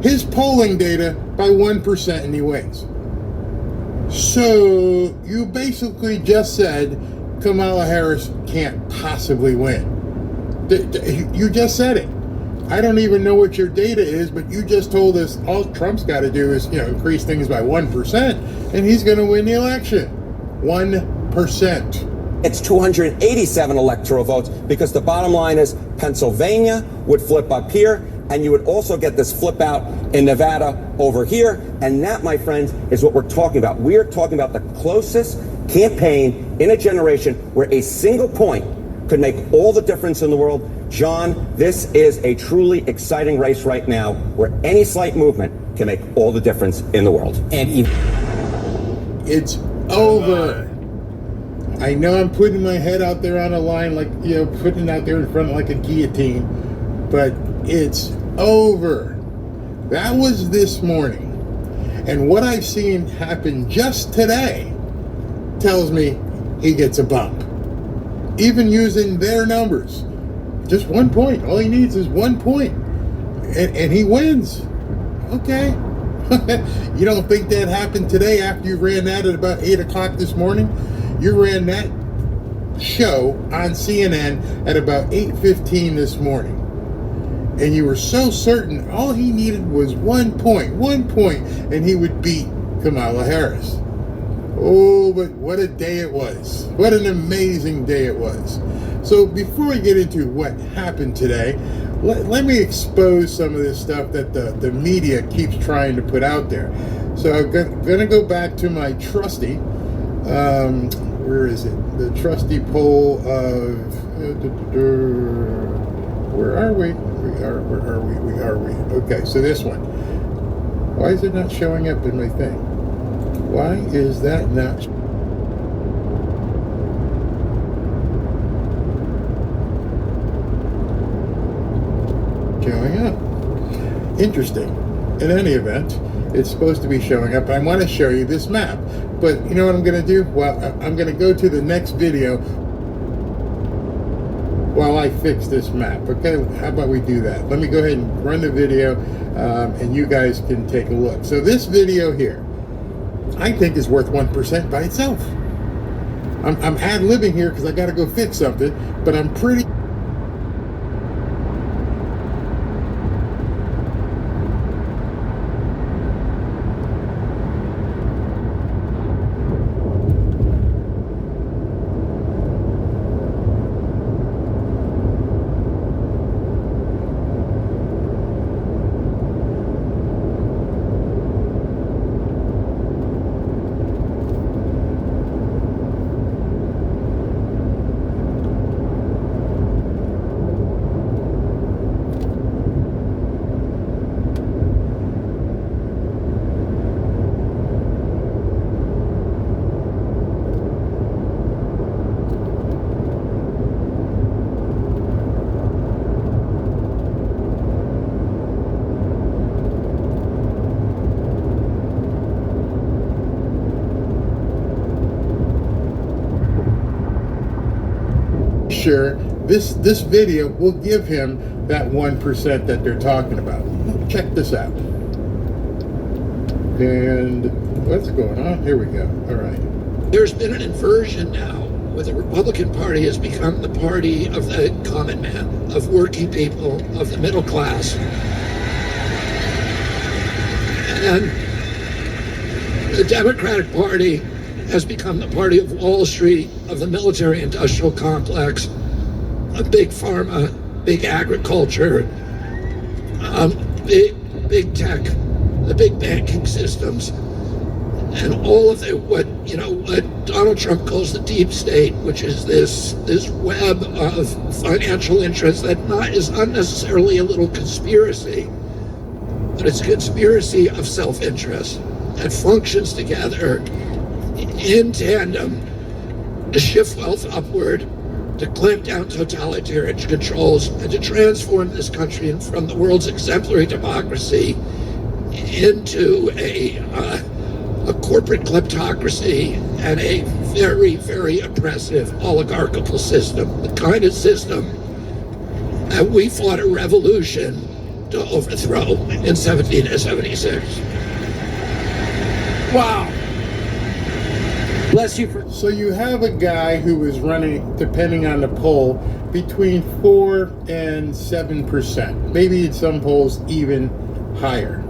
his polling data by 1% and he wins. So you basically just said Kamala Harris can't possibly win. You just said it. I don't even know what your data is, but you just told us all Trump's got to do is, increase things by 1%, and he's going to win the election. 1%. It's 287 electoral votes, because the bottom line is Pennsylvania would flip up here, and you would also get this flip out in Nevada over here. And that, my friends, is what we're talking about. We are talking about the closest campaign in a generation where a single point could make all the difference in the world. John, this is a truly exciting race right now where any slight movement can make all the difference in the world. And it's over. I know I'm putting my head out there on a line, like, putting it out there in front of like a guillotine, but it's over. That was this morning. And what I've seen happen just today tells me he gets a bump. Even using their numbers. Just 1 point. All he needs is 1 point. And he wins. Okay. You don't think that happened today after you ran that at about 8 o'clock this morning? You ran that show on CNN at about 8:15 this morning. And you were so certain all he needed was 1 point, and he would beat Kamala Harris. Oh, but what a day it was. What an amazing day it was. So before we get into what happened today, let me expose some of this stuff that the media keeps trying to put out there. So I'm going to go back to my trusty, where is it? The trusty poll of, where are we? We are. Okay, so this one. Why is it not showing up in my thing? Why is that not showing up? Interesting. In any event, it's supposed to be showing up. I want to show you this map. But you know what I'm going to do? Well, I'm going to go to the next video while I fix this map. Okay, how about we do that? Let me go ahead and run the video, and you guys can take a look. So this video here, I think is worth 1% by itself. I'm ad-libbing here because I got to go fix something, but I'm pretty... sure this video will give him that 1% that they're talking about. Check this out. And what's going on? Here we go. All right. There's been an inversion now where the Republican Party has become the party of the common man, of working people, of the middle class. And the Democratic Party has become the party of Wall Street, of the military-industrial complex, of big pharma, big agriculture, big tech, the big banking systems, and all of what Donald Trump calls the deep state, which is this web of financial interests that is not necessarily a little conspiracy, but it's a conspiracy of self-interest that functions together in tandem to shift wealth upward, to clamp down totalitarian controls, and to transform this country from the world's exemplary democracy into a corporate kleptocracy and a very, very oppressive oligarchical system, the kind of system that we fought a revolution to overthrow in 1776. Wow. Bless you for. So you have a guy who is running, depending on the poll, between 4 and 7%. Maybe in some polls even higher.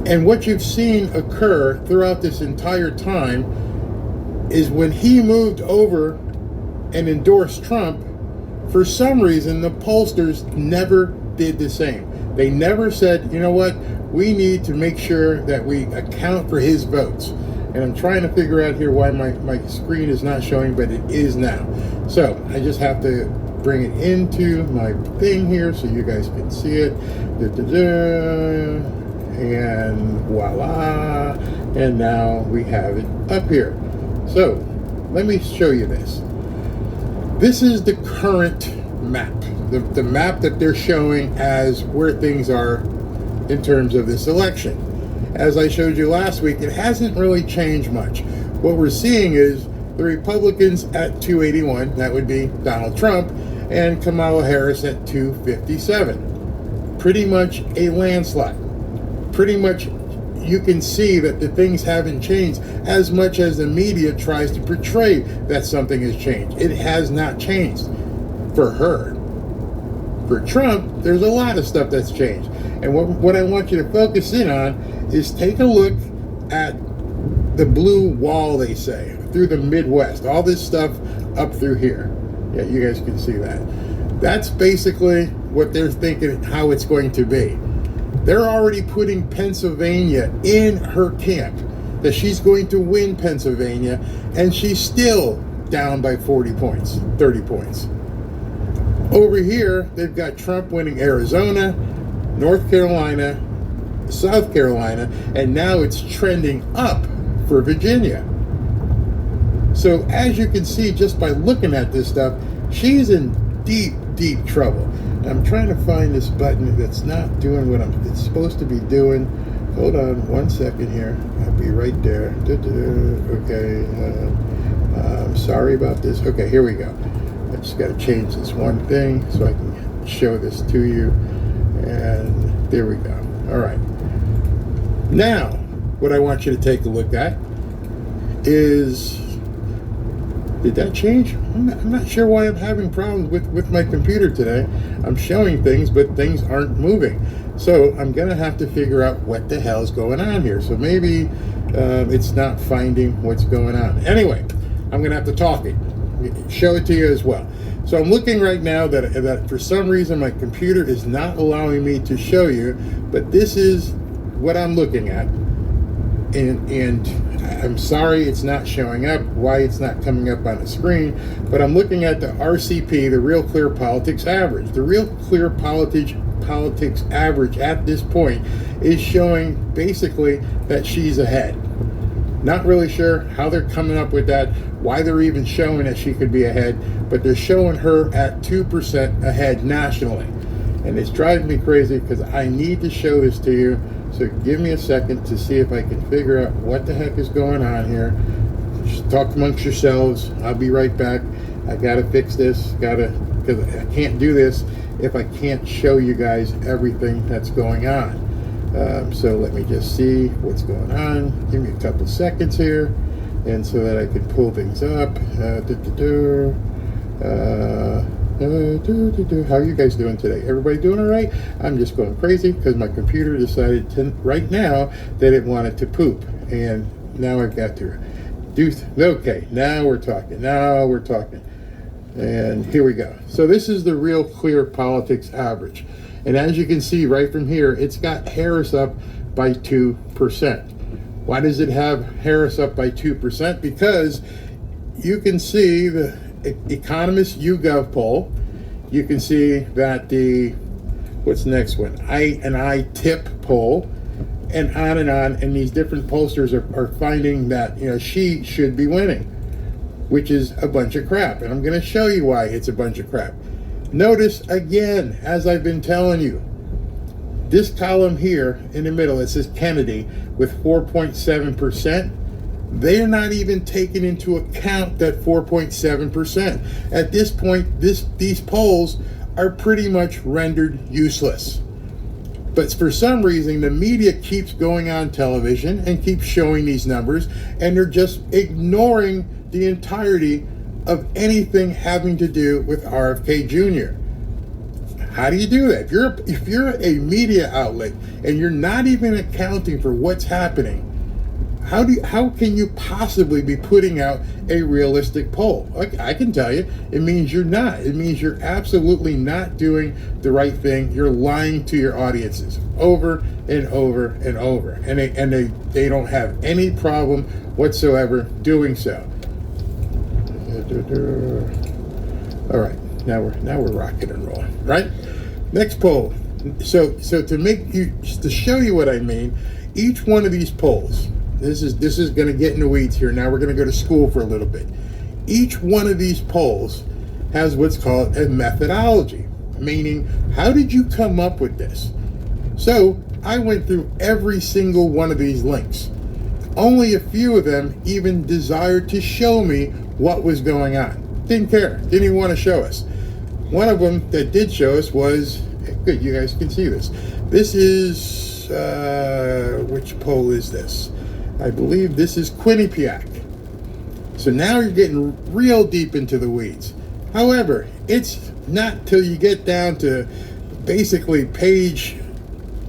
And what you've seen occur throughout this entire time is when he moved over and endorsed Trump, for some reason the pollsters never did the same. They never said, you know what, we need to make sure that we account for his votes. And I'm trying to figure out here why my screen is not showing, but it is now. So I just have to bring it into my thing here so you guys can see it. And voila. And now we have it up here. So let me show you this. This is the current map. The map that they're showing as where things are in terms of this election. As I showed you last week, it hasn't really changed much. What we're seeing is the Republicans at 281, that would be Donald Trump, and Kamala Harris at 257. Pretty much a landslide. Pretty much you can see that the things haven't changed as much as the media tries to portray that something has changed. It has not changed for her. For Trump, there's a lot of stuff that's changed. And what I want you to focus in on is take a look at the blue wall, they say, through the Midwest. All this stuff up through here. Yeah, you guys can see that. That's basically what they're thinking how it's going to be. They're already putting Pennsylvania in her camp, that she's going to win Pennsylvania, and she's still down by 40 points, 30 points. Over here, they've got Trump winning Arizona, North Carolina, South Carolina, and now it's trending up for Virginia. So as you can see, just by looking at this stuff, she's in deep, deep trouble. And I'm trying to find this button that's not doing what it's supposed to be doing. Hold on 1 second here. I'll be right there. Okay. I'm sorry about this. Okay, here we go. I just got to change this one thing so I can show this to you. And there we go. All right. Now, what I want you to take a look at is, did that change? I'm not sure why I'm having problems with my computer today. I'm showing things, but things aren't moving. So I'm going to have to figure out what the hell's going on here. So maybe it's not finding what's going on. Anyway, I'm going to have to talk it. Show it to you as well. So I'm looking right now that for some reason my computer is not allowing me to show you, but this is what I'm looking at. And I'm sorry it's not showing up, why it's not coming up on the screen, but I'm looking at the RCP, the Real Clear Politics Average. The Real Clear Politics Average at this point is showing basically that she's ahead. Not really sure how they're coming up with that, why they're even showing that she could be ahead, but they're showing her at 2% ahead nationally. And it's driving me crazy because I need to show this to you. So give me a second to see if I can figure out what the heck is going on here. Just talk amongst yourselves. I'll be right back. I gotta fix this, because I can't do this if I can't show you guys everything that's going on. So let me just see what's going on. Give me a couple seconds here, and so that I can pull things up. How are you guys doing today? Everybody doing all right? I'm just going crazy because my computer decided right now that it wanted to poop, and now I've got to do. Okay, now we're talking. And here we go. So this is the Real Clear Politics average. And as you can see right from here, it's got Harris up by 2%. Why does it have Harris up by 2%? Because you can see the Economist YouGov poll. You can see that what's the next one? iTip poll, and on. And these different pollsters are finding that, she should be winning, which is a bunch of crap. And I'm going to show you why it's a bunch of crap. Notice again, as I've been telling you, this column here in the middle, it says Kennedy with 4.7%. They're not even taking into account that 4.7%. At this point, these polls are pretty much rendered useless. But for some reason, the media keeps going on television and keeps showing these numbers, and they're just ignoring the entirety of anything having to do with RFK Jr. How do you do that? If you're a media outlet and you're not even accounting for what's happening, how can you possibly be putting out a realistic poll? I can tell you, it means you're not. It means you're absolutely not doing the right thing. You're lying to your audiences over and over and over, and they don't have any problem whatsoever doing so. All right, now we're rocking and rolling, right? Next poll. So to show you what I mean, each one of these polls. This is going to get in the weeds here. Now we're going to go to school for a little bit. Each one of these polls has what's called a methodology, meaning how did you come up with this? So I went through every single one of these links. Only a few of them even desired to show me what was going on. Didn't care. Didn't even want to show us. One of them that did show us was, good, you guys can see this. This is, which poll is this? I believe this is Quinnipiac. So now you're getting real deep into the weeds. However, it's not till you get down to basically page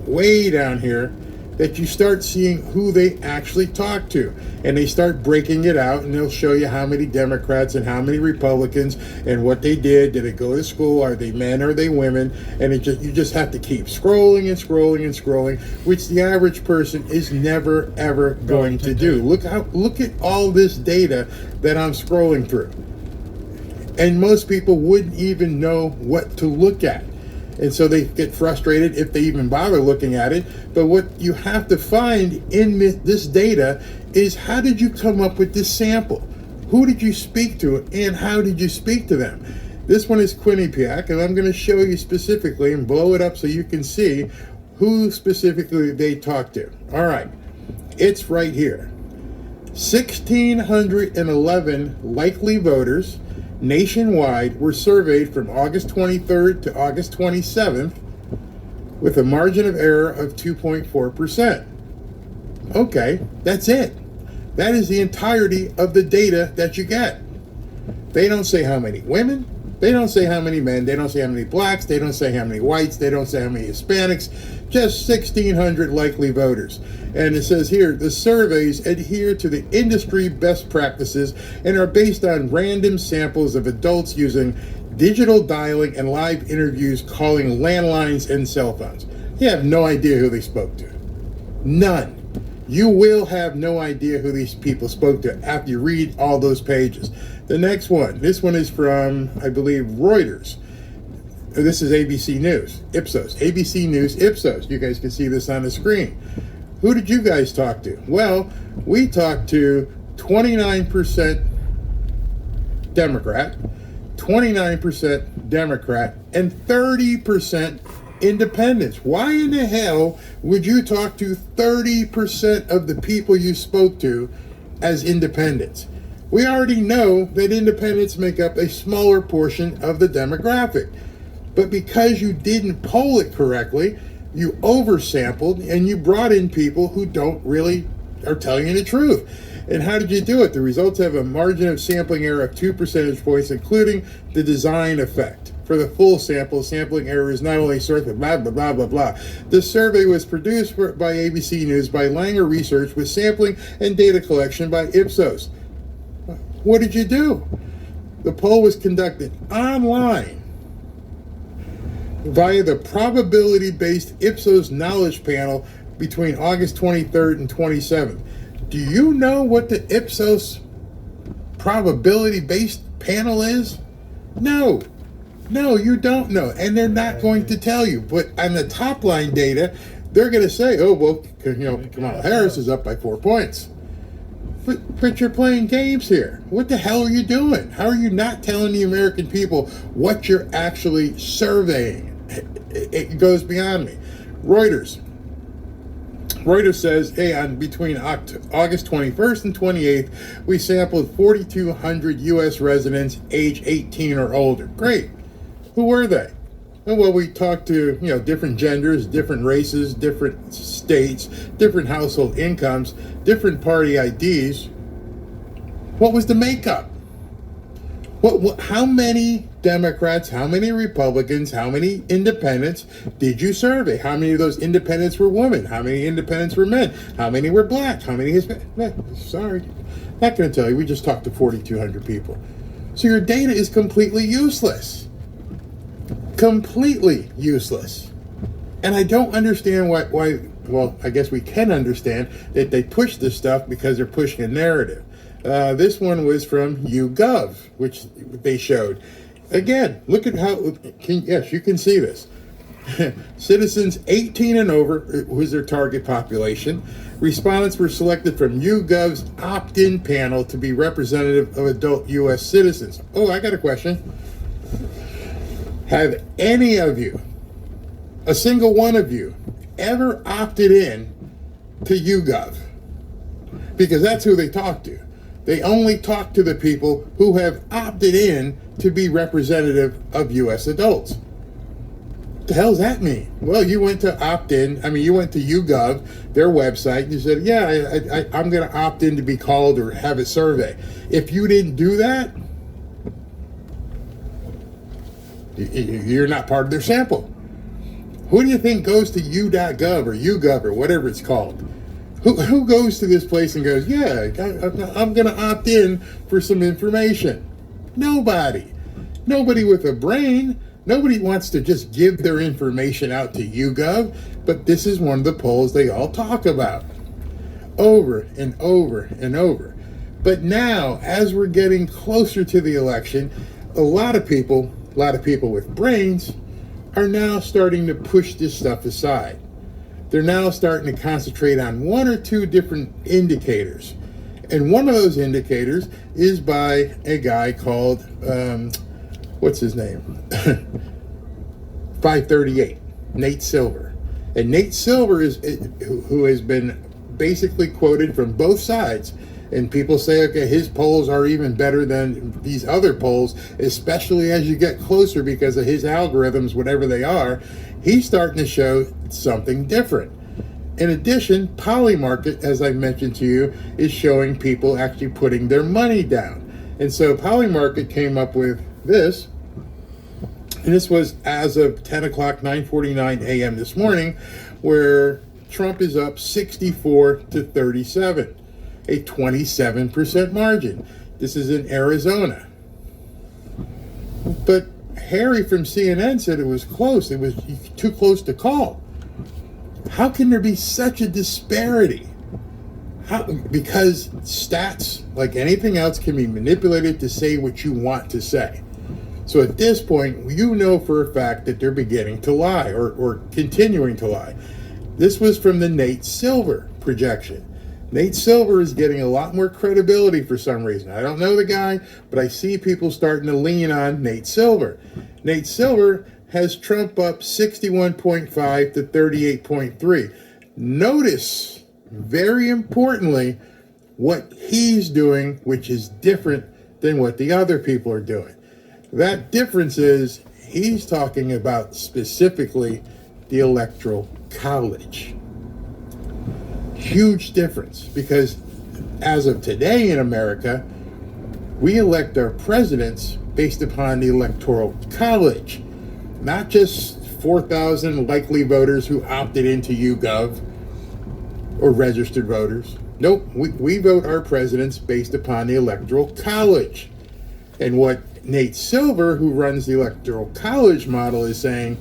way down here that you start seeing who they actually talk to. And they start breaking it out, and they'll show you how many Democrats and how many Republicans and what they did. Did they go to school? Are they men? Are they women? And you just have to keep scrolling and scrolling and scrolling, which the average person is never ever going to do. Look at all this data that I'm scrolling through. And most people wouldn't even know what to look at. And so they get frustrated if they even bother looking at it. But what you have to find in this data is, how did you come up with this sample? Who did you speak to, and how did you speak to them? This one is Quinnipiac, and I'm going to show you specifically and blow it up so you can see who specifically they talked to. All right, it's right here. 1,611 likely voters nationwide were surveyed from August 23rd to August 27th with a margin of error of 2.4%. Okay, that's it. That is the entirety of the data that you get. They don't say how many women, they don't say how many men, they don't say how many blacks, they don't say how many whites, they don't say how many Hispanics, just 1,600 likely voters. And it says here, the surveys adhere to the industry best practices and are based on random samples of adults using digital dialing and live interviews calling landlines and cell phones. You have no idea who they spoke to. None. You will have no idea who these people spoke to after you read all those pages. The next one, this one is from, I believe, Reuters. This is ABC News, Ipsos. ABC News, Ipsos. You guys can see this on the screen. Who did you guys talk to? Well, we talked to 29% Democrat, 29% Democrat, and 30% independents. Why in the hell would you talk to 30% of the people you spoke to as independents? We already know that independents make up a smaller portion of the demographic. But because you didn't poll it correctly, you oversampled and you brought in people who don't really are telling you the truth. And how did you do it? The results have a margin of sampling error of 2 percentage points, including the design effect. For the full sample, sampling error is not only sourced, but blah, blah, blah, blah, blah. The survey was produced by ABC News by Langer Research with sampling and data collection by Ipsos. What did you do? The poll was conducted online via the probability-based Ipsos Knowledge Panel between August 23rd and 27th. Do you know what the Ipsos probability-based panel is? No, you don't know, and they're not going to tell you. But on the top line data, they're going to say, oh, well, Kamala Harris is up by 4 points. But you're playing games here. What the hell are you doing? How are you not telling the American people what you're actually surveying? It goes beyond me. Reuters says, hey, between August 21st and 28th, we sampled 4,200 U.S. residents age 18 or older. Great. Who were they? Well, we talked to, different genders, different races, different states, different household incomes, different party IDs. What was the makeup? How many Democrats, how many Republicans, how many independents did you survey? How many of those independents were women? How many independents were men? How many were black? How many Hispanic? Sorry, not going to tell you. We just talked to 4,200 people. So your data is completely useless. Completely useless. And I don't understand why, well, I guess we can understand that they push this stuff because they're pushing a narrative. This one was from YouGov, which they showed. Again, look at how, yes, you can see this. Citizens 18 and over was their target population. Respondents were selected from YouGov's opt-in panel to be representative of adult U.S. citizens. Oh, I got a question. Have any of you, a single one of you, ever opted in to YouGov? Because that's who they talk to. They only talk to the people who have opted in to be representative of U.S. adults. What the hell does that mean? Well, you went to opt in. You went to YouGov, their website, and you said, yeah, I'm going to opt in to be called or have a survey. If you didn't do that, you're not part of their sample. Who do you think goes to u.gov or YouGov or whatever it's called? Who goes to this place and goes, yeah, I'm going to opt in for some information? Nobody. Nobody with a brain. Nobody wants to just give their information out to YouGov, but this is one of the polls they all talk about over and over and over. But now, as we're getting closer to the election, a lot of people with brains are now starting to push this stuff aside. They're now starting to concentrate on one or two different indicators. And one of those indicators is by a guy called, what's his name? 538, Nate Silver. And Nate Silver is who has been basically quoted from both sides. And people say, okay, his polls are even better than these other polls, especially as you get closer because of his algorithms, whatever they are. He's starting to show something different. In addition, Polymarket, as I mentioned to you, is showing people actually putting their money down. And so Polymarket came up with this. And this was as of 10 o'clock, 9:49 a.m. this morning, where Trump is up 64 to 37. A 27% margin. This is in Arizona. But Harry from CNN said it was close. It was too close to call. How can there be such a disparity? Because stats, like anything else, can be manipulated to say what you want to say. So at this point, you know for a fact that they're beginning to lie or continuing to lie. This was from the Nate Silver projection. Nate Silver is getting a lot more credibility for some reason. I don't know the guy, but I see people starting to lean on Nate Silver. Nate Silver has Trump up 61.5 to 38.3. Notice, very importantly, what he's doing, which is different than what the other people are doing. That difference is he's talking about specifically the Electoral College. Huge difference, because as of today in America, we elect our presidents based upon the Electoral College, not just 4,000 likely voters who opted into YouGov or registered voters. Nope, we vote our presidents based upon the Electoral College. And what Nate Silver, who runs the Electoral College model, is saying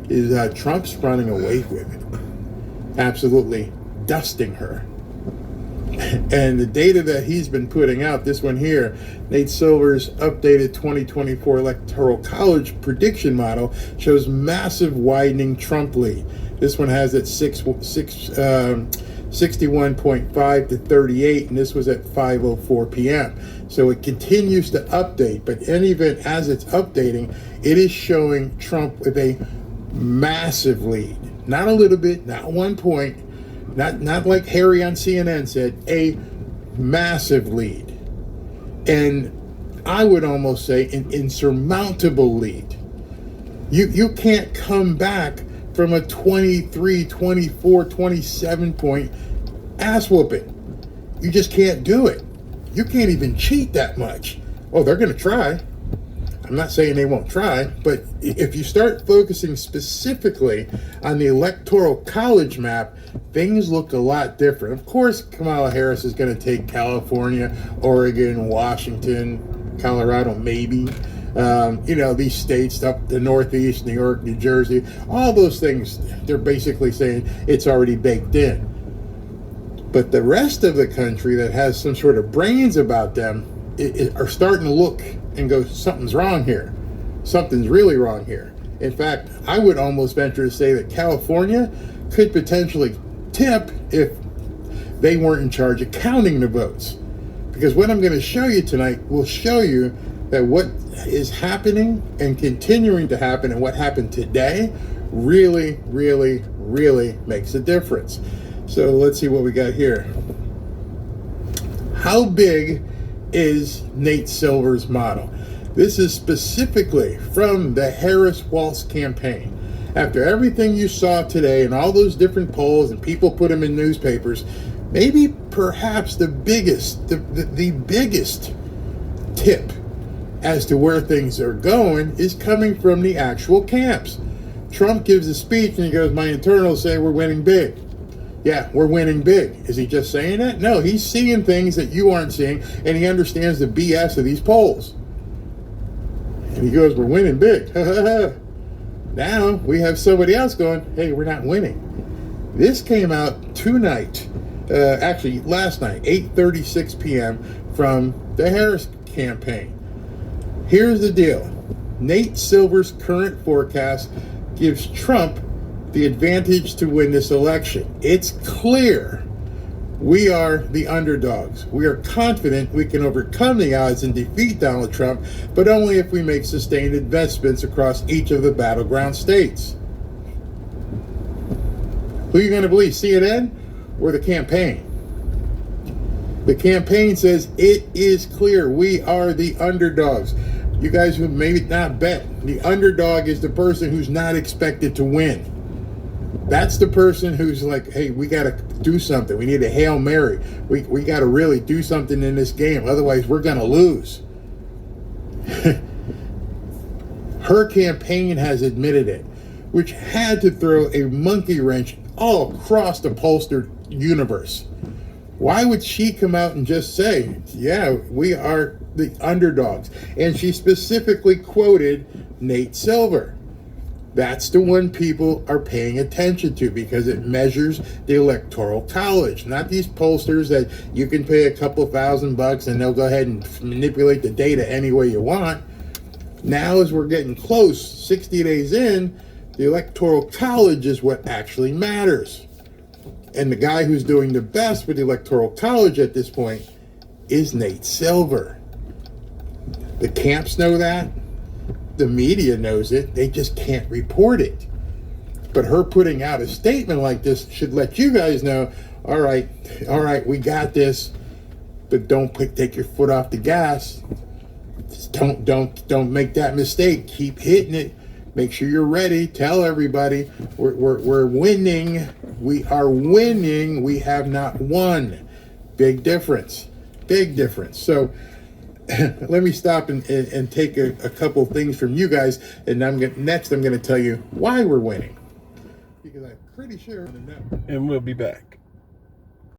is Trump's running away with it. Absolutely dusting her. And the data that he's been putting out, this one here, Nate Silver's updated 2024 Electoral College prediction model, shows massive widening Trump lead. This one has it 61.5 to 38, and this was at 5:04 p.m. So it continues to update, but in any event, as it's updating, it is showing Trump with a massive lead. Not a little bit, not 1 point, not like Harry on CNN said, a massive lead. And I would almost say an insurmountable lead. You can't come back from a 23, 24, 27 point ass whooping. You just can't do it. You can't even cheat that much. Oh, they're going to try. I'm not saying they won't try, but if you start focusing specifically on the Electoral College map, things look a lot different. Of course, Kamala Harris is going to take California, Oregon, Washington, Colorado, maybe. These states up the Northeast, New York, New Jersey, all those things, they're basically saying it's already baked in. But the rest of the country that has some sort of brains about them are starting to look and go, something's wrong here. Something's really wrong here. In fact, I would almost venture to say that California could potentially tip if they weren't in charge of counting the votes. Because what I'm going to show you tonight will show you that what is happening and continuing to happen and what happened today really, really, really makes a difference. So let's see what we got here. How big is Nate Silver's model? This is specifically from the Harris-Walz campaign. After everything you saw today and all those different polls and people put them in newspapers, maybe perhaps the biggest tip as to where things are going is coming from the actual camps. Trump gives a speech and he goes, my internals say we're winning big. Yeah, we're winning big. Is he just saying that? No, he's seeing things that you aren't seeing, and he understands the BS of these polls. And he goes, we're winning big. Now we have somebody else going, hey, we're not winning. This came out tonight, last night, 8:36 p.m. from the Harris campaign. Here's the deal. Nate Silver's current forecast gives Trump the advantage to win this election. It's clear we are the underdogs. We are confident we can overcome the odds and defeat Donald Trump, but only if we make sustained investments across each of the battleground states. Who are you going to believe, CNN or the campaign? The campaign says it is clear we are the underdogs. You guys who maybe not bet, the underdog is the person who's not expected to win. That's the person who's like, hey, we got to do something. We need a Hail Mary. We got to really do something in this game. Otherwise, we're going to lose. Her campaign has admitted it, which had to throw a monkey wrench all across the pollster universe. Why would she come out and just say, yeah, we are the underdogs? And she specifically quoted Nate Silver. That's the one people are paying attention to because it measures the Electoral College, not these pollsters that you can pay a couple $1,000 and they'll go ahead and manipulate the data any way you want. Now, as we're getting close, 60 days in, the Electoral College is what actually matters. And the guy who's doing the best with the Electoral College at this point is Nate Silver. The camps know that. The media knows it. They just can't report it. But her putting out a statement like this should let you guys know, all right, we got this. but don't take your foot off the gas. Just don't make that mistake. Keep hitting it. Make sure you're ready. Tell everybody we're winning. We are winning. We have not won. Big difference. Big difference. So let me stop and take a couple of things from you guys, and next I'm going to tell you why we're winning, because I'm pretty sure. And we'll be back.